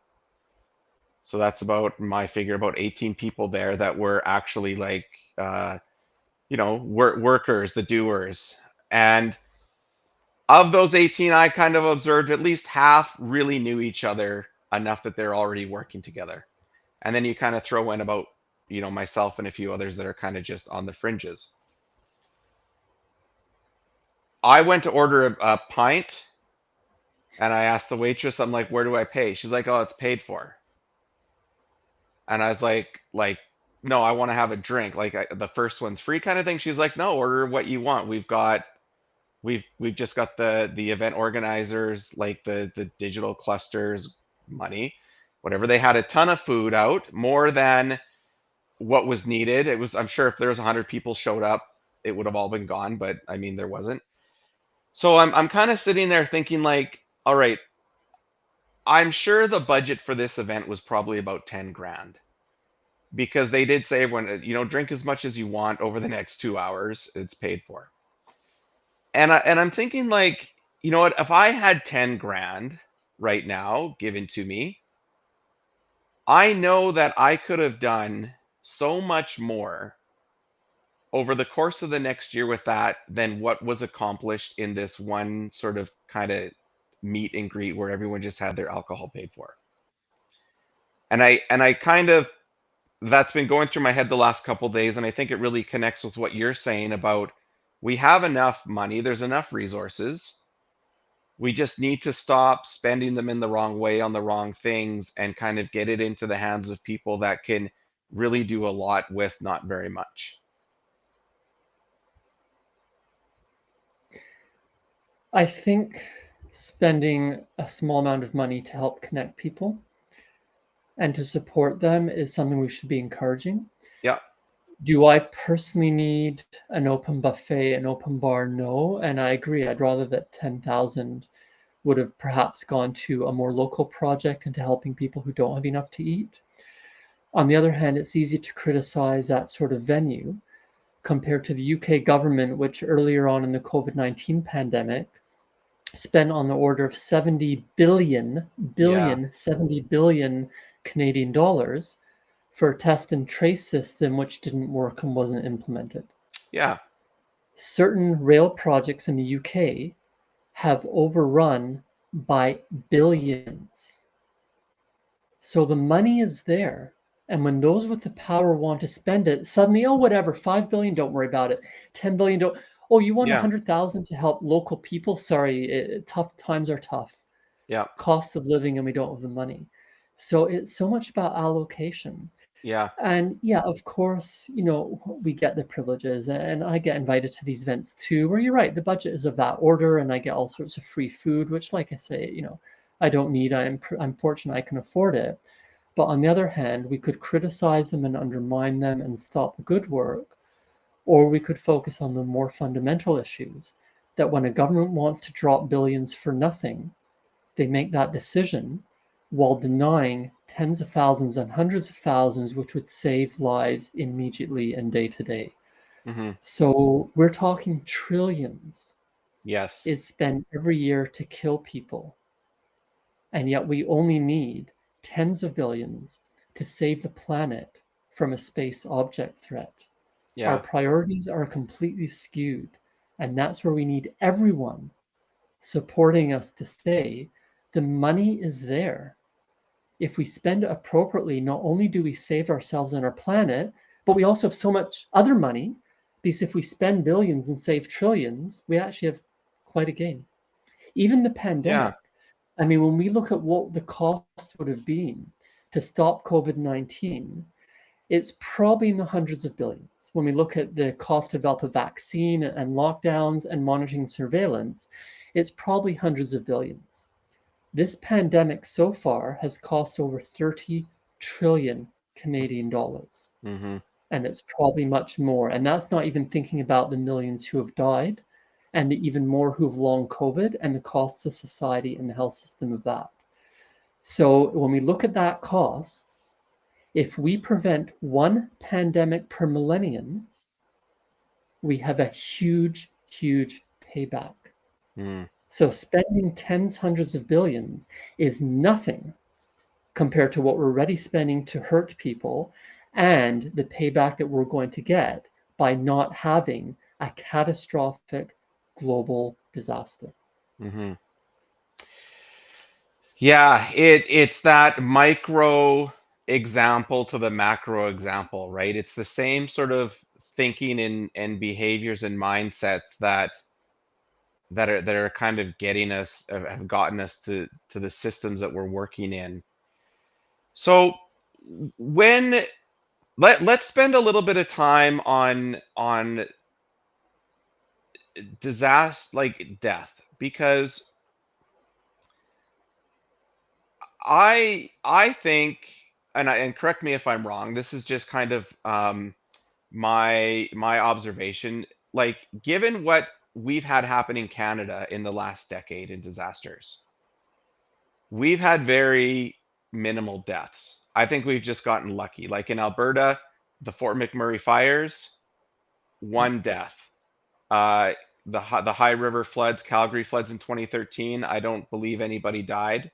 So that's about my figure, about 18 people there that were actually like, workers, the doers. And of those 18, I kind of observed at least half really knew each other enough that they're already working together. And then you kind of throw in about, myself and a few others that are kind of just on the fringes. I went to order a pint and I asked the waitress, I'm like, where do I pay? She's like, oh, it's paid for. And I was like, no, I want to have a drink. Like the first one's free kind of thing. She's like, no, order what you want. We've just got the event organizers, like the digital clusters money, whatever. They had a ton of food out, more than what was needed. I'm sure if there was 100 people showed up, it would have all been gone, but I mean there wasn't. So I'm kind of sitting there thinking like, all right, I'm sure the budget for this event was probably about 10 grand because they did say when drink as much as you want over the next 2 hours, it's paid for. And I'm thinking like, you know what, if I had 10 grand right now given to me, I know that I could have done so much more over the course of the next year with that than what was accomplished in this one sort of kind of meet and greet where everyone just had their alcohol paid for. And I kind of that's been going through my head the last couple days, and I think it really connects with what you're saying about we have enough money, there's enough resources. We just need to stop spending them in the wrong way on the wrong things and kind of get it into the hands of people that can really do a lot with not very much. I think spending a small amount of money to help connect people and to support them is something we should be encouraging. Yeah. Do I personally need an open buffet, an open bar? No. And I agree. I'd rather that 10,000 would have perhaps gone to a more local project and to helping people who don't have enough to eat. On the other hand, it's easy to criticize that sort of venue compared to the UK government, which earlier on in the COVID-19 pandemic spent on the order of Yeah. 70 billion Canadian dollars for a test and trace system which didn't work and wasn't implemented. Yeah. Certain rail projects in the UK have overrun by billions. So the money is there. And when those with the power want to spend it, suddenly, oh, whatever, 5 billion, don't worry about it. 10 billion, don't. Oh, you want Yeah. 100,000 to help local people? Sorry, tough times are tough. Yeah. Cost of living, and we don't have the money. So it's so much about allocation. Yeah. And yeah, of course, we get the privileges, and I get invited to these events too, where you're right, the budget is of that order, and I get all sorts of free food, which, like I say, I don't need. I'm fortunate I can afford it. But on the other hand, we could criticize them and undermine them and stop the good work, or we could focus on the more fundamental issues that when a government wants to drop billions for nothing, they make that decision while denying tens of thousands and hundreds of thousands, which would save lives immediately and day to day. Hmm. So we're talking trillions Yes. is spent every year to kill people. And yet we only need tens of billions to save the planet from a space object threat. Our Yeah. priorities are completely skewed. And that's where we need everyone supporting us to say the money is there. If we spend it appropriately, not only do we save ourselves and our planet, but we also have so much other money because if we spend billions and save trillions, we actually have quite a gain. Even the Yeah. pandemic, I mean, when we look at what the cost would have been to stop COVID-19, it's probably in the hundreds of billions. When we look at the cost to develop a vaccine and lockdowns and monitoring surveillance, it's probably hundreds of billions. This pandemic so far has cost over 30 trillion Canadian dollars, Hmm. and it's probably much more. And that's not even thinking about the millions who have died and the even more who've long COVID and the costs to society and the health system of that. So when we look at that cost, if we prevent one pandemic per millennium, we have a huge, huge payback. Mm. So spending tens, hundreds of billions is nothing compared to what we're already spending to hurt people and the payback that we're going to get by not having a catastrophic global disaster. Hmm. Yeah, it's that micro example to the macro example, right? It's the same sort of thinking and behaviors and mindsets that are kind of getting us have gotten us to the systems that we're working in. So when let's spend a little bit of time on disaster like death because I think and correct me if I'm wrong. This is just kind of my observation. Like given what we've had happen in Canada in the last decade in disasters, we've had very minimal deaths. I think we've just gotten lucky. Like in Alberta, the Fort McMurray fires, Yeah. one death. Uh, the High River floods, Calgary floods in 2013. I don't believe anybody died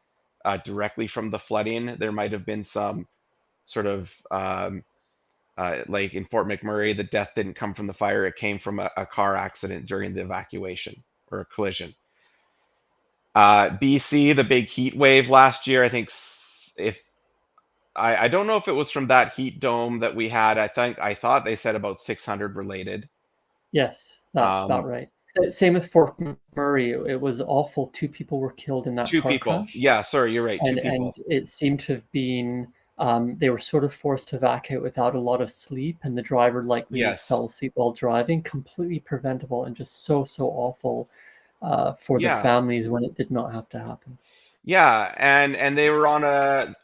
directly from the flooding. There might have been some sort of like in Fort McMurray, the death didn't come from the fire; it came from a car accident during the evacuation or a collision. BC, the big heat wave last year. I think if I don't know if it was from that heat dome that we had. I thought they said about 600 related. Yes, that's about Um, right. Same with Fort McMurray. It was awful. Two people were killed in that two car people. crash. Yeah, sorry, you're right. Two And people. it seemed to have been they were sort of forced to evacuate without a lot of sleep, and the driver likely fell Yes. asleep while driving. Completely preventable and just so awful for the Yeah. families when it did not have to happen. Yeah, and they were on a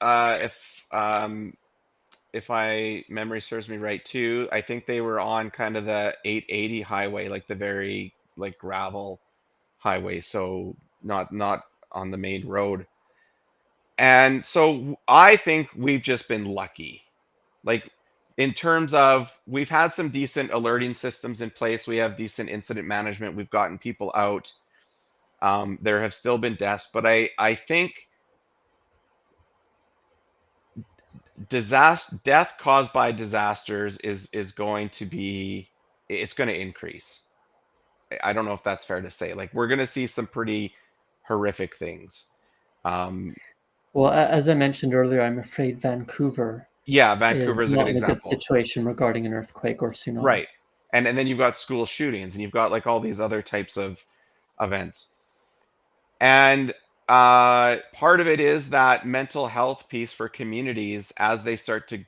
if I memory serves me right too, I think they were on kind of the 880 highway, like the very like gravel highway, so not on the main road. And so I think we've just been lucky. Like in terms of we've had some decent alerting systems in place, we have decent incident management, we've gotten people out. There have still been deaths, but I think death caused by disasters is going to be, it's going to increase. I don't know if that's fair to say. Like, we're going to see some pretty horrific things. Um, Well, as I mentioned earlier, I'm afraid Vancouver yeah, Vancouver is is a good not in a good example. situation regarding an earthquake or tsunami. Right. And then you've got school shootings, and you've got like all these other types of events. And part of it is that mental health piece for communities as they start to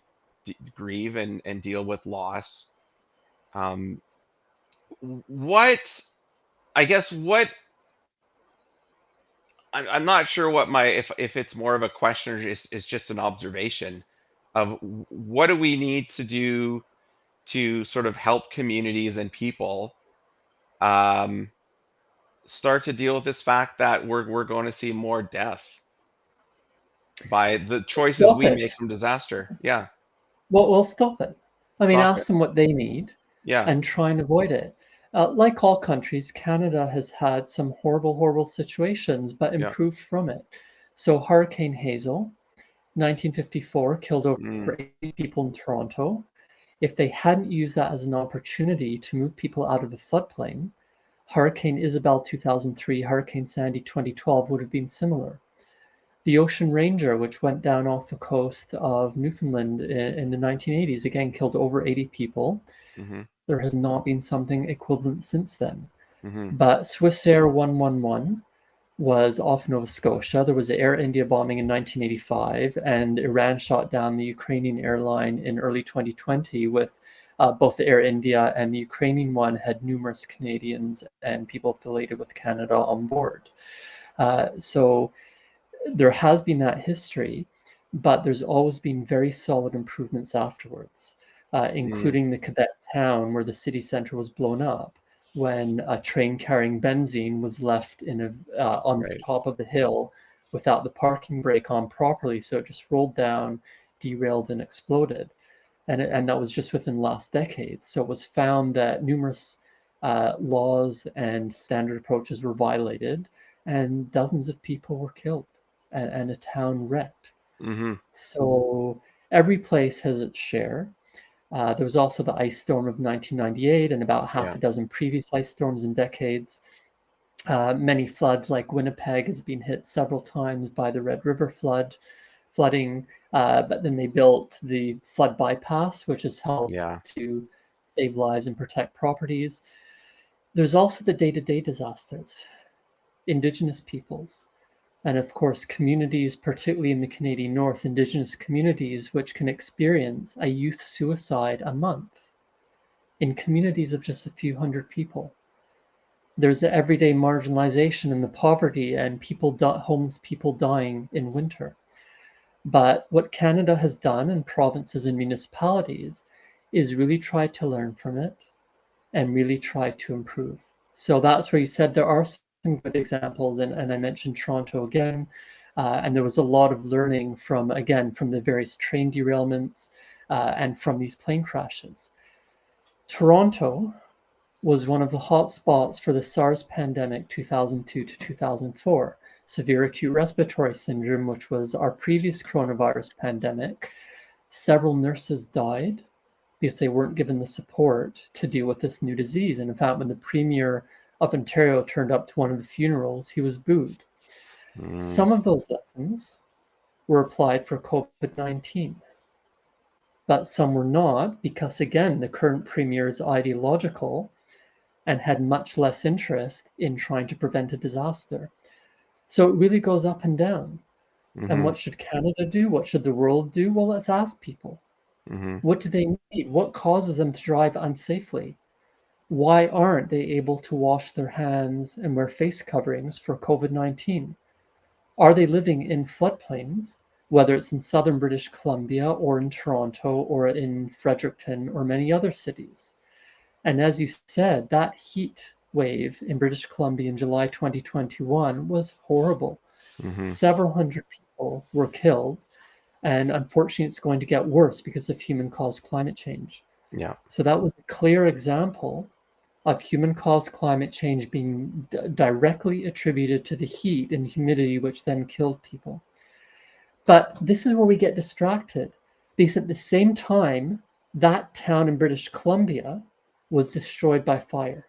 grieve and deal with loss. Um, what, I guess, what, I'm not sure what my, if it's more of a question or is just an observation of what do we need to do to sort of help communities and people um, start to deal with this fact that we're going to see more death by the choices Stop we it. make from disaster. Yeah, Well, stop it. I mean, stop it. ask them what they need Yeah, and try and avoid it. Like all countries, Canada has had some horrible, horrible situations, but yeah. improved from it. So, Hurricane Hazel, 1954, killed Mm, over 80 people in Toronto. If they hadn't used that as an opportunity to move people out of the floodplain, Hurricane Isabel 2003, Hurricane Sandy 2012 would have been similar. The Ocean Ranger, which went down off the coast of Newfoundland in the 1980s, again killed over 80 people. mm-hmm, There has not been something equivalent since then. mm-hmm, But Swissair 111 was off Nova Scotia. There was the Air India bombing in 1985, and Iran shot down the Ukrainian airline in early 2020 with both the Air India and the Ukrainian one had numerous Canadians and people affiliated with Canada on board. So there has been that history, but there's always been very solid improvements afterwards, mm, including the Quebec town where the city center was blown up when a train carrying benzene was left on the right. top of the hill without the parking brake on properly, so it just rolled down, derailed, and exploded. And that was just within the last decade. So it was found that numerous laws and standard approaches were violated, and dozens of people were killed and a town wrecked. Mm-hmm, So every place has its share. There was also the ice storm of 1998 and about half yeah, a dozen previous ice storms in decades. Many floods, like Winnipeg, has been hit several times by the Red River flooding. But then they built the flood bypass, which has helped yeah, to save lives and protect properties. There's also the day-to-day disasters, Indigenous peoples, and of course, communities, particularly in the Canadian North, Indigenous communities, which can experience a youth suicide a month in communities of just a few hundred people. There's the everyday marginalization and the poverty and homeless people dying in winter. But what Canada has done in provinces and municipalities is really try to learn from it and really try to improve. So that's where you said there are some good examples, and I mentioned Toronto again, and there was a lot of learning from, again, from the various train derailments and from these plane crashes. Toronto was one of the hot spots for the SARS pandemic 2002 to 2004. Severe acute respiratory syndrome, which was our previous coronavirus pandemic. Several nurses died because they weren't given the support to deal with this new disease. And in fact, when the Premier of Ontario turned up to one of the funerals, he was booed. mm, Some of those lessons were applied for COVID 19, but some were not because, again, the current Premier is ideological and had much less interest in trying to prevent a disaster. So it really goes up and down. And mm-hmm, what should Canada do? What should the world do? Well, let's ask people. mm-hmm, What do they need? What causes them to drive unsafely? Why aren't they able to wash their hands and wear face coverings for COVID 19? Are they living in floodplains, whether it's in southern British Columbia or in Toronto or in Fredericton or many other cities? And as you said, that heat wave in British Columbia in July 2021 was horrible. mm-hmm, Several hundred people were killed, and unfortunately, it's going to get worse because of human caused climate change. yeah, So that was a clear example of human-caused climate change being directly attributed to the heat and humidity, which then killed people. But this is where we get distracted, because at the same time, that town in British Columbia was destroyed by fire.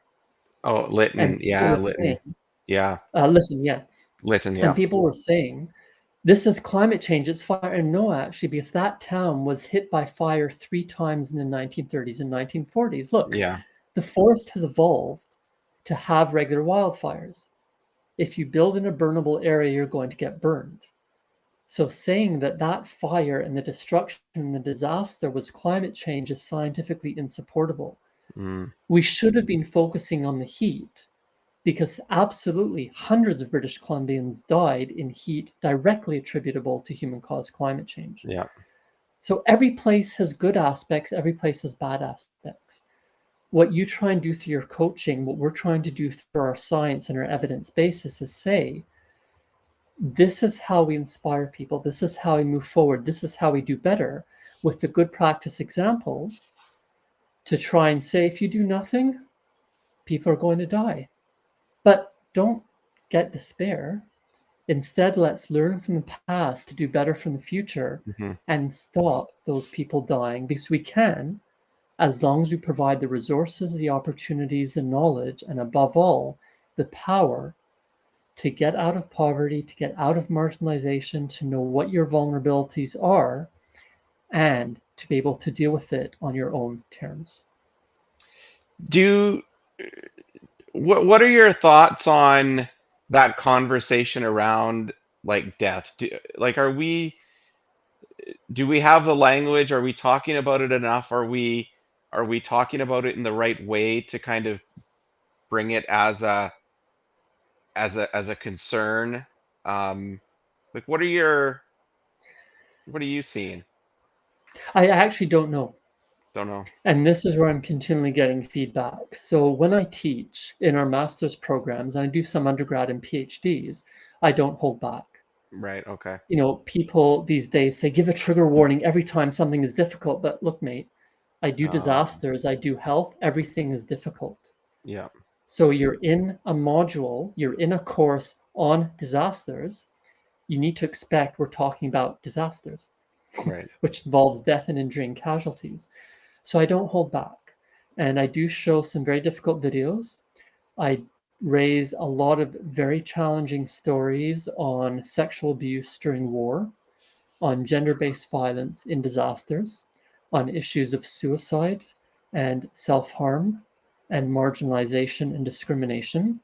Oh, And Lytton. people Yeah, were Lytton. saying, Yeah, listen, yeah, Lytton. and Yeah, people were saying, this is climate change, it's fire. And no, actually, because that town was hit by fire 3 times in the 1930s and 1940s. Look, yeah. the forest has evolved to have regular wildfires. If you build in a burnable area, you're going to get burned. So saying that that fire and the destruction and the disaster was climate change is scientifically insupportable. Mm, We should have been focusing on the heat, because absolutely hundreds of British Columbians died in heat directly attributable to human-caused climate change. yeah. So every place has good aspects, every place has bad aspects. What you try and do through your coaching, what we're trying to do through our science and our evidence basis is say, this is how we inspire people, this is how we move forward, this is how we do better, with the good practice examples, to try and say, if you do nothing, people are going to die. But don't get despair. Instead, let's learn from the past to do better from the future Hmm. and stop those people dying, because we can, as long as we provide the resources, the opportunities, and knowledge, and above all, the power to get out of poverty, to get out of marginalization, to know what your vulnerabilities are, and to be able to deal with it on your own terms. Do what are your thoughts on that conversation around like death? Like, do we have the language? Are we talking about it enough? Are we talking about it in the right way to kind of bring it as a concern? Um, like, what are you seeing? I actually don't know. Don't know. And this is where I'm continually getting feedback. So when I teach in our master's programs, and I do some undergrad and PhDs, I don't hold back. Right. Okay. People these days say, give a trigger warning every time something is difficult. But look, mate, I do Um, disasters, I do health, everything is difficult. yeah. So you're in a module, you're in a course on disasters. You need to expect we're talking about disasters, Right. which involves death and injury and casualties. So I don't hold back. And I do show some very difficult videos. I raise a lot of very challenging stories on sexual abuse during war, on gender based violence in disasters, on issues of suicide and self harm and marginalization and discrimination.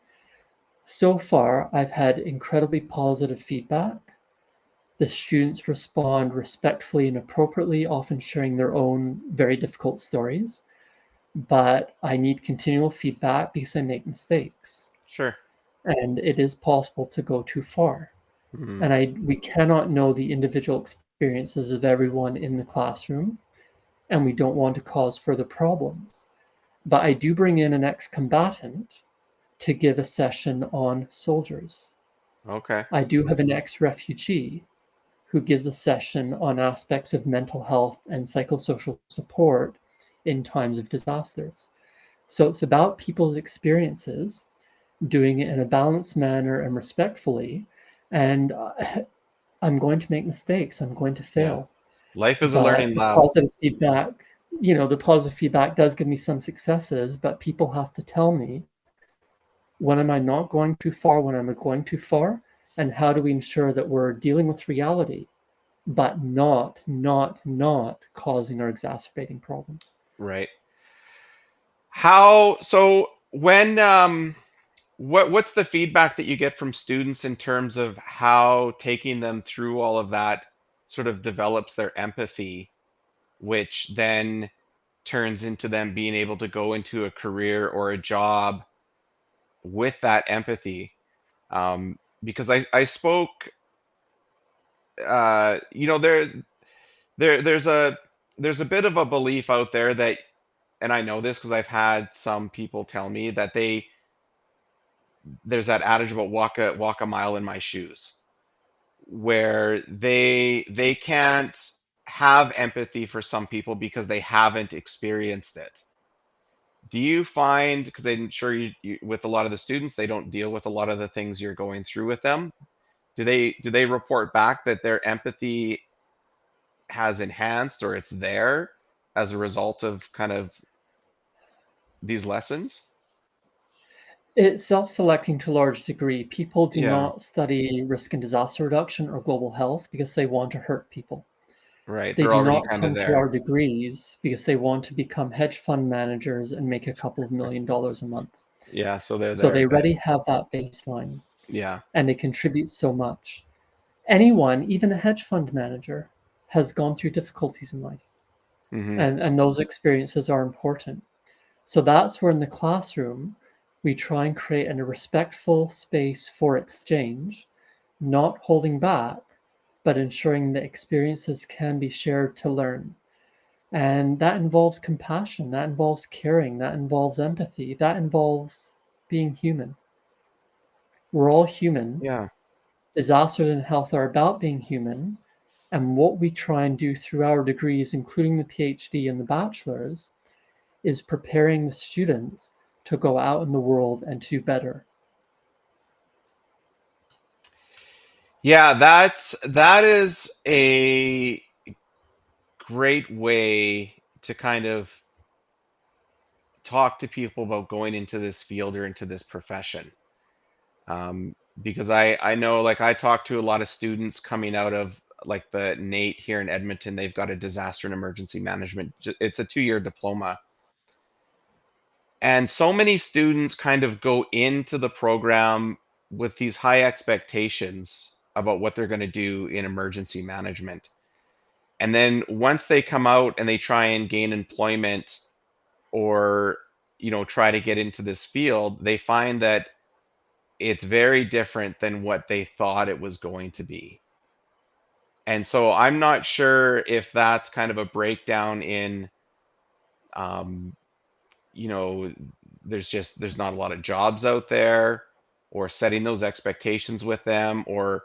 So far, I've had incredibly positive feedback. The students respond respectfully and appropriately, often sharing their own very difficult stories. But I need continual feedback because I make mistakes. Sure. And it is possible to go too far. Mm, And we cannot know the individual experiences of everyone in the classroom, and we don't want to cause further problems. But I do bring in an ex-combatant to give a session on soldiers. okay. I do have an ex-refugee who gives a session on aspects of mental health and psychosocial support in times of disasters. So it's about people's experiences, doing it in a balanced manner and respectfully. And I'm going to make mistakes, I'm going to Yeah. fail. Life is a But learning lab. the positive feedback does give me some successes, but people have to tell me, when am I not going too far, when am I going too far, and how do we ensure that we're dealing with reality, but not causing or exacerbating problems. Right. How so when what's the feedback that you get from students in terms of how taking them through all of that sort of develops their empathy, which then turns into them being able to go into a career or a job with that empathy? Because I spoke, there's a bit of a belief out there that, and I know this because I've had some people tell me that there's that adage about walk a mile in my shoes, where they can't have empathy for some people because they haven't experienced it. do you find, because I'm sure with a lot of the students, they don't deal with a lot of the things you're going through with them. Do they report back that their empathy has enhanced or it's there as a result of kind of these lessons? It's self-selecting to a large degree. People do Yeah, not study risk and disaster reduction or global health because they want to hurt people. right. They They're do already not kind of come to there. our degrees because they want to become hedge fund managers and make a couple of $1 million a month. Yeah, so they're So there. they Good. already have that baseline Yeah. and they contribute so much. Anyone, even a hedge fund manager, has gone through difficulties in life, Hmm. and those experiences are important. So that's where in the classroom we try and create a respectful space for exchange, not holding back, but ensuring that experiences can be shared to learn. And that involves compassion, that involves caring, that involves empathy, that involves being human. We're all human. Yeah. Disasters in health are about being human. And what we try and do through our degrees, including the PhD and the bachelor's, is preparing the students to go out in the world and do better. Yeah, that is a great way to kind of talk to people about going into this field or into this profession. Because I know, like, I talk to a lot of students coming out of like the NATE here in Edmonton. They've got a disaster and emergency management. It's a 2-year diploma. And so many students kind of go into the program with these high expectations about what they're going to do in emergency management. And then once they come out and they try and gain employment or, try to get into this field, they find that it's very different than what they thought it was going to be. And so I'm not sure if that's kind of a breakdown in, um, you know, there's not a lot of jobs out there, or setting those expectations with them, or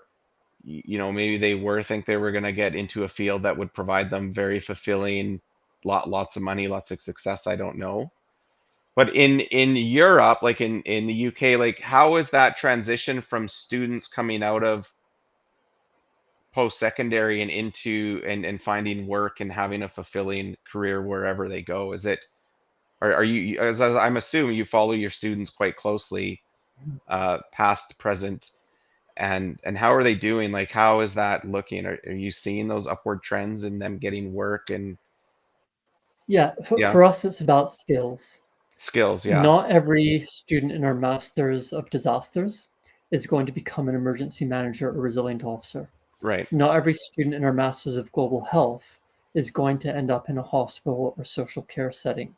maybe they think they were going to get into a field that would provide them very fulfilling, lots of money, lots of success. I don't know. But in Europe, like in the UK, like, how is that transition from students coming out of post-secondary and into and finding work and having a fulfilling career wherever they go? Is it are you, as I'm assuming, you follow your students quite closely, past, present, and how are they doing? Like, how is that looking? Are you seeing those upward trends in them getting work and Yeah, yeah, for us, it's about skills. skills? Yeah, Not every student in our Masters of Disasters is going to become an emergency manager or resilient officer. right. Not every student in our Masters of Global Health is going to end up in a hospital or social care setting.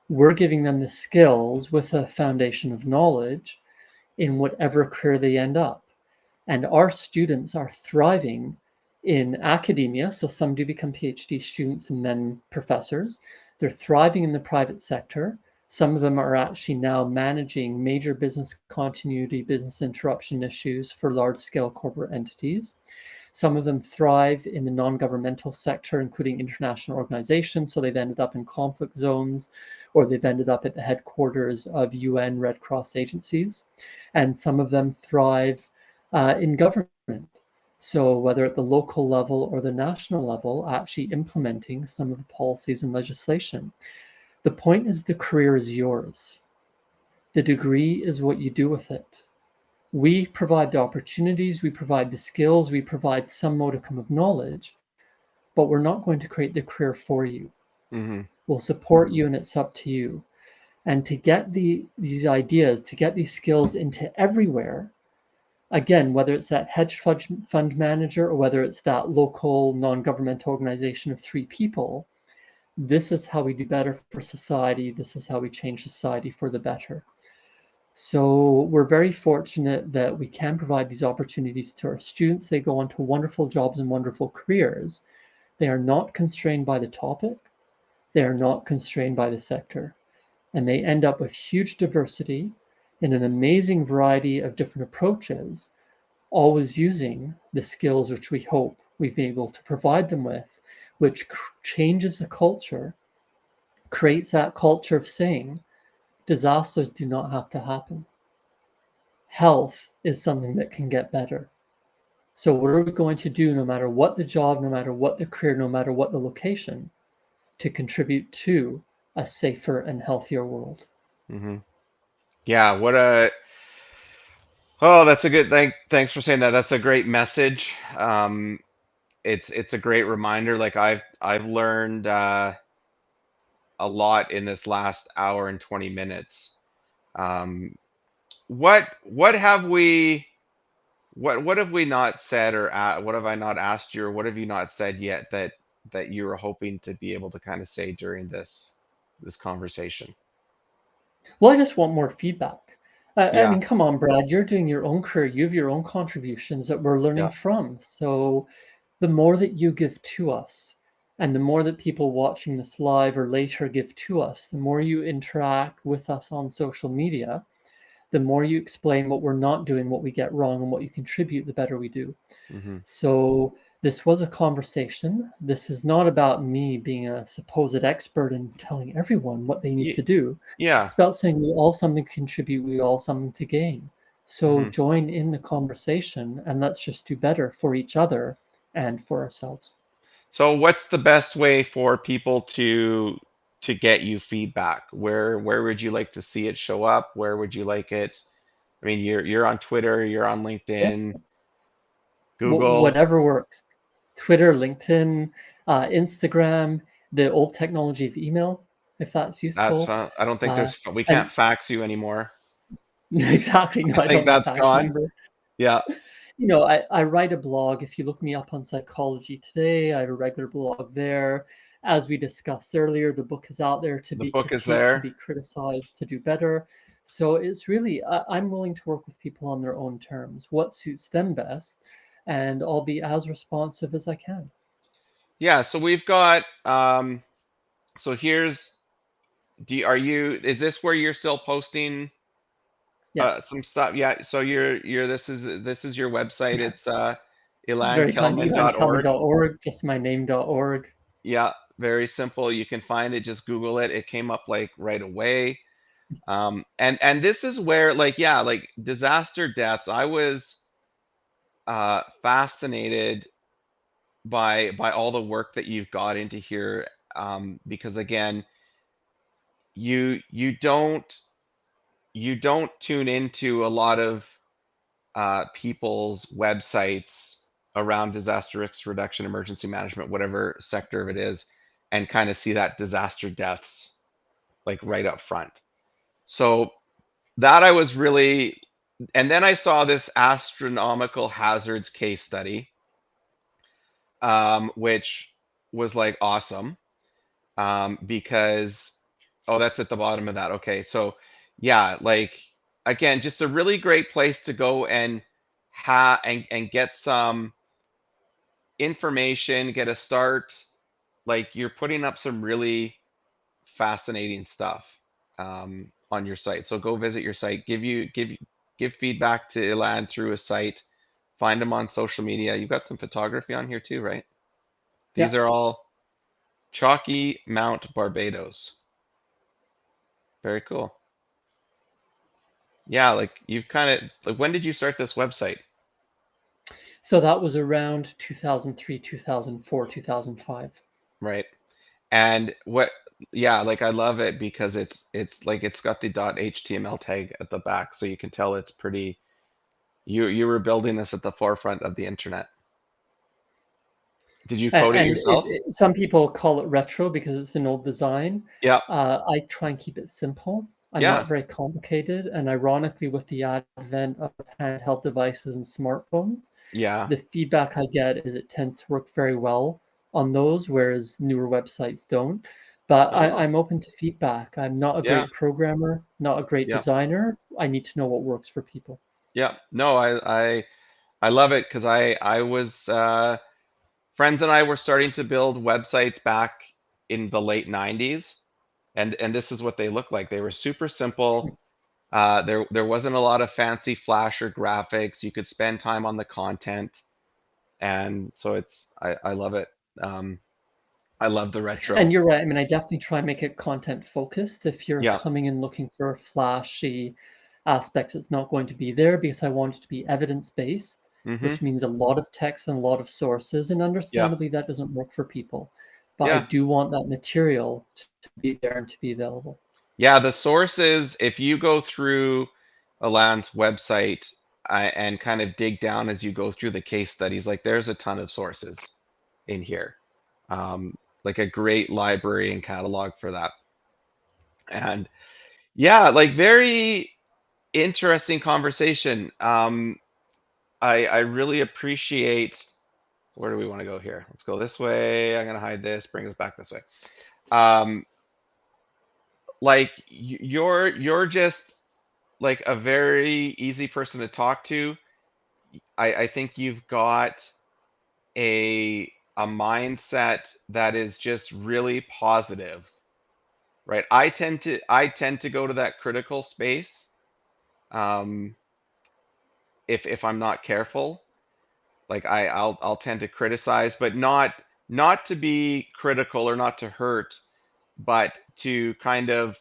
We're giving them the skills with a foundation of knowledge in whatever career they end up. And our students are thriving in academia. So some do become PhD students and then professors. They're thriving in the private sector. Some of them are actually now managing major business continuity, business interruption issues for large scale corporate entities. Some of them thrive in the non governmental sector, including international organizations. So they've ended up in conflict zones or they've ended up at the headquarters of UN Red Cross agencies. And some of them thrive in government. So, whether at the local level or the national level, actually implementing some of the policies and legislation. The point is, the career is yours. The degree is what you do with it. We provide the opportunities, we provide the skills, we provide some modicum of knowledge, but we're not going to create the career for you. Hmm. We'll support you, and it's up to you. And to get these ideas, to get these skills into everywhere, again, whether it's that hedge fund manager or whether it's that local non-governmental organization of 3 people, this is how we do better for society. This is how we change society for the better. So we're very fortunate that we can provide these opportunities to our students. They go on to wonderful jobs and wonderful careers. They are not constrained by the topic. They are not constrained by the sector. And they end up with huge diversity in an amazing variety of different approaches, always using the skills which we hope we've been able to provide them with, which changes the culture, creates that culture of saying, Disasters do not have to happen. Health is something that can get better. So, what are we going to do, no matter what the job, no matter what the career, no matter what the location, to contribute to a safer and healthier world? Hmm. Yeah, what a oh, that's a good thanks for saying that. That's a great message. It's a great reminder. Like I've learned a lot in this last hour and 20 minutes. Um, what have we what have we not said or what have I not asked you or what have you not said yet that you were hoping to be able to kind of say during this conversation? Well, I just want more feedback. I Yeah, mean, come on, Brad, you're doing your own career. You have your own contributions that we're learning yeah. from. So, the more that you give to us, and the more that people watching this live or later give to us, the more you interact with us on social media, the more you explain what we're not doing, what we get wrong, and what you contribute, the better we do. Hmm. So, this was a conversation. This is not about me being a supposed expert and telling everyone what they need to do. Yeah. It's about saying we all something to contribute, we all something to gain. So Hmm. join in the conversation and let's just do better for each other and for ourselves. So what's the best way for people to get you feedback? Where would you like to see it show up? Where would you like it? I mean, you're on Twitter, you're on Yeah, LinkedIn, Google. whatever works. Twitter, LinkedIn, Instagram, the old technology of email, if that's That's useful. I don't think Uh, we can't and fax you anymore. exactly, no, I I don't think have a that's fax gone. number. Yeah, I write a blog. If you look me up on Psychology Today, I have a regular blog there. As we discussed earlier, the book is out there to the be book is critiqued, to there. be criticized, to do better. So it's really, I'm willing to work with people on their own terms, what suits them best, and I'll be as responsive as I can. Yeah, so we've got so here's are you is this where you're still posting Yeah, some stuff? Yeah, so you're this is your website. It's very kind. ilankelman.org. Ilankelman.org, just my name.org. Yeah, very simple. You can find it, just Google it. It came up like right away. And this is where like yeah, like disaster deaths. I was fascinated by all the work that you've got into here because again, you you don't tune into a lot of people's websites around disaster risk reduction, emergency management, whatever sector of it is, and kind of see that disaster deaths like right up front. So that I was really, and then I saw this astronomical hazards case study, which was like awesome because, oh, that's at the bottom of that. Okay. So, yeah, like, again, just a really great place to go and and get some information, get a start. Like, you're putting up some really fascinating stuff on your site. So go visit your site. Give feedback to Ilan through a site. Find him on social media. You've got some photography on here too, right? Yeah. These are all Chalky Mount Barbados. Very cool. Yeah, like you've kind of like when did you start this website? So that was around 2003, 2004, 2005. Right. And what yeah, like I love it because it's like it's got the .html tag at the back so you can tell it's pretty you were building this at the forefront of the internet. Did you code it And yourself? some people call it retro because it's an old design. Yeah. I try and keep it simple. I'm Yeah. not very complicated, and ironically, with the advent of handheld devices and smartphones, Yeah. the feedback I get is it tends to work very well on those, whereas newer websites don't. But Oh, I'm open to feedback. I'm not a yeah. great programmer, not a great Yeah. designer. I need to know what works for people. Yeah. No, I love it because I was friends and I were starting to build websites back in the late 90s and this is what they looked like. They were super simple. There wasn't a lot of fancy flash or graphics. You could spend time on the content, and so I love it. Um, I love the retro. And you're right. I mean, I definitely try and make it content focused. If you're Yeah. coming in looking for flashy aspects, it's not going to be there because I want it to be evidence based, Mm-hmm. which means a lot of text and a lot of sources. And Yeah. understandably, that doesn't work for people. But I Yeah. do want that material to be there and to be available. Yeah. The sources, if you go through Alan's website and kind of dig down as you go through the case studies, like there's a ton of sources in here. Um, like a great library and catalog for that. And yeah, like very interesting conversation. I really appreciate. Where do we want to go here? Let's go this way. I'm gonna hide this. Bring us back this way. Um, like you're just like a very easy person to talk to. I think you've got a mindset that is just really positive, right? I tend to go to that critical space um, if I'm not careful. Like I'll tend to criticize, but not to be critical or not to hurt, but to kind of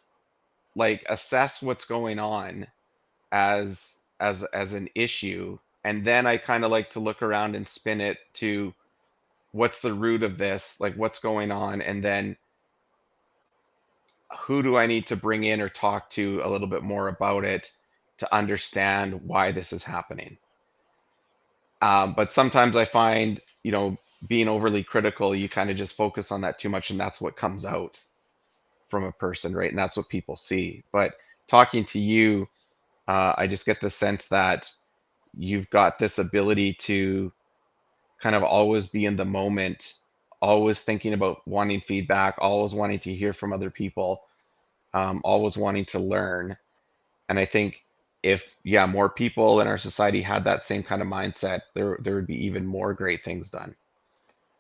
like assess what's going on as an issue, and then I kind of like to look around and spin it to what's the root of this, like what's going on, and then who do I need to bring in or talk to a little bit more about it to understand why this is happening. But sometimes I find, being overly critical, you kind of just focus on that too much, and that's what comes out from a person, right? And that's what people see. But talking to you, I just get the sense that you've got this ability to kind of always be in the moment, always thinking about wanting feedback, always wanting to hear from other people, always wanting to learn. And I think if, yeah, more people in our society had that same kind of mindset, there would be even more great things done.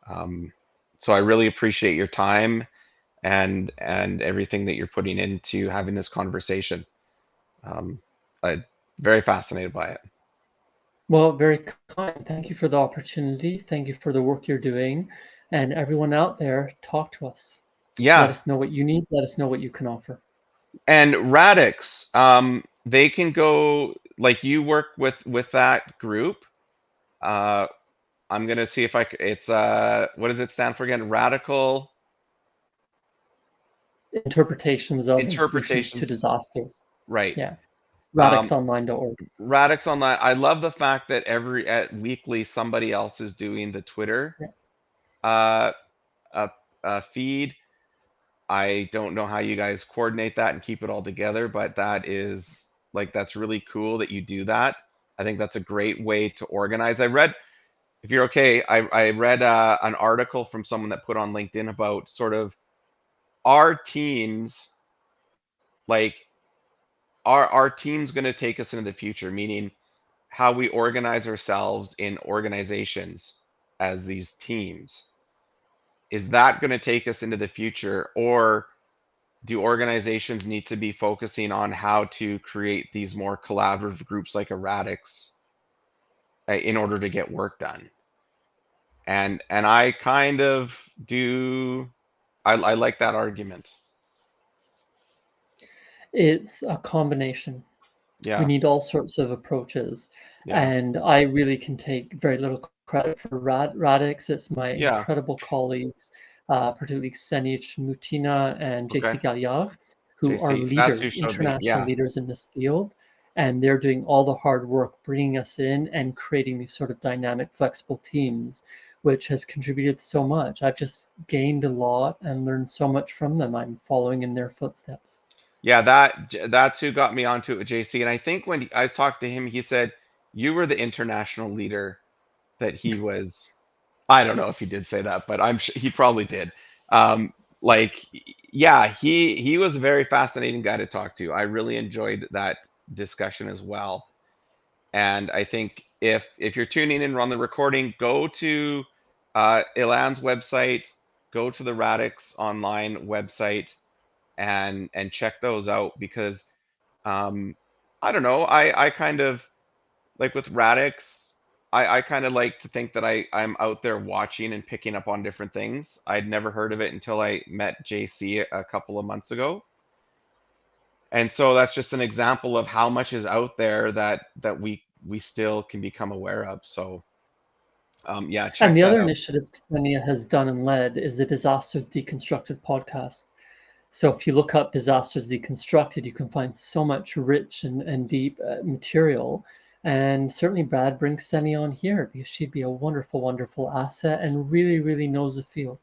Um, so I really appreciate your time and everything that you're putting into having this conversation. Um, I'm very fascinated by it. Well, very kind. Thank you for the opportunity. Thank you for the work you're doing. And everyone out there, talk to us. Let Yeah, us know what you need. Let us know what you can offer. and Radix, they can go like you work with that group. Uh, I'm gonna see if it's what does it stand for again? Radical Interpretations of and solutions to interpretations, disasters. right? Yeah. Um, radixonline.org. Radix Online. I love the fact that at weekly somebody else is doing the Twitter Yeah. uh, uh, feed. I don't know how you guys coordinate that and keep it all together, but that's really cool that you do that. I think that's a great way to organize. If you're okay, I read an article from someone that put on LinkedIn about sort of our teams, like our team's going to take us into the future, meaning how we organize ourselves in organizations as these teams. Is that going to take us into the future, or do organizations need to be focusing on how to create these more collaborative groups like a Radix in order to get work done? And I kind of do. I like that argument. It's a combination. We Yeah, need all sorts of approaches. yeah, And I really can take very little credit for Radix. It's my yeah. incredible colleagues, particularly Ksenia Chmutina and Okay, JC Gaillard, who are JC, that's who leaders, showed me. international Yeah, leaders in this field. And they're doing all the hard work, bringing us in and creating these sort of dynamic, flexible teams, which has contributed so much. I've just gained a lot and learned so much from them. I'm following in their footsteps. yeah. That's who got me onto it with JC. And I think when I talked to him, he said you were the international leader that he was. I don't know if he did say that, but I'm sure he probably did. Um, like, yeah, he was a very fascinating guy to talk to. I really enjoyed that discussion as well. And I think if you're tuning in on the recording, go to Ilan's website, go to the Radix online website, and check those out because um, I don't know, I kind of like with Radix. I kind of like to think that I'm out there watching and picking up on different things. I'd never heard of it until I met JC a couple of months ago. And so that's just an example of how much is out there that we still can become aware of. So yeah, And check the that other out. initiative Xenia has done and led is the Disasters Deconstructed podcast. So if you look up Disasters Deconstructed, you can find so much rich and deep material. And certainly Brad brings Xenia on here because she'd be a wonderful, wonderful asset and really, really knows the field.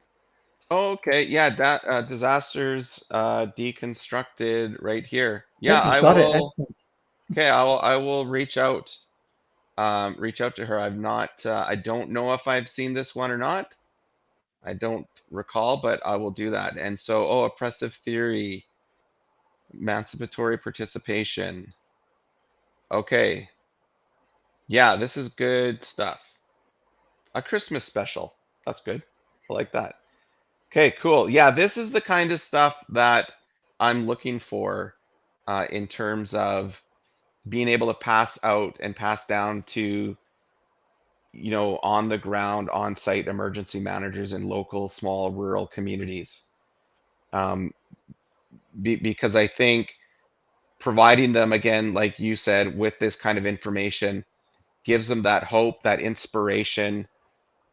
Okay, yeah, that disasters deconstructed right here. Yeah, Yeah, you I got it. will. Excellent. Okay, I will reach out to her. I've not I don't know if I've seen this one or not. I don't recall, but I will do that. And so, oh, oppressive theory, emancipatory participation. Okay. Yeah, this is good stuff. A Christmas special. That's good. I like that. Okay, cool. Yeah, this is the kind of stuff that I'm looking for in terms of being able to pass out and pass down to, on the ground, on site emergency managers in local, small, rural communities. Um, because I think providing them, again, like you said, with this kind of information gives them that hope, that inspiration,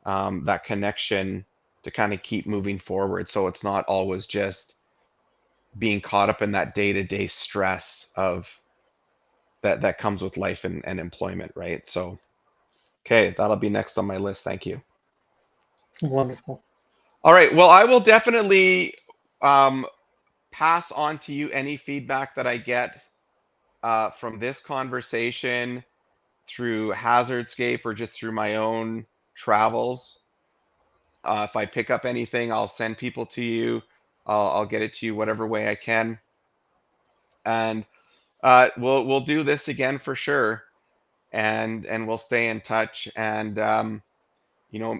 that connection to kind of keep moving forward. So it's not always just being caught up in that day-to-day stress of that comes with life and employment, right? So, okay, that'll be next on my list. Thank you. Wonderful. All right. Well, I will definitely um, pass on to you any feedback that I get from this conversation through Hazardscape or just through my own travels. If I pick up anything, I'll send people to you. I'll get it to you whatever way I can, and we'll do this again for sure, and we'll stay in touch. And you know,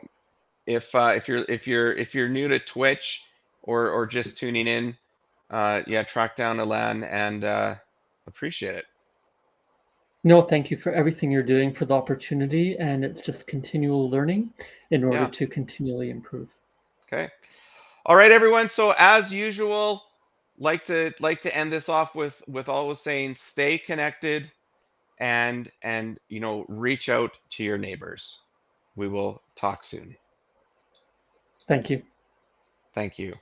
if you're new to Twitch or just tuning in, yeah, track down Ilan and appreciate it. No, thank you for everything you're doing for the opportunity. And it's just continual learning in order Yeah. to continually improve. Okay. All right, everyone. So as usual, like to end this off with always saying, stay connected and reach out to your neighbors. We will talk soon. Thank you. Thank you.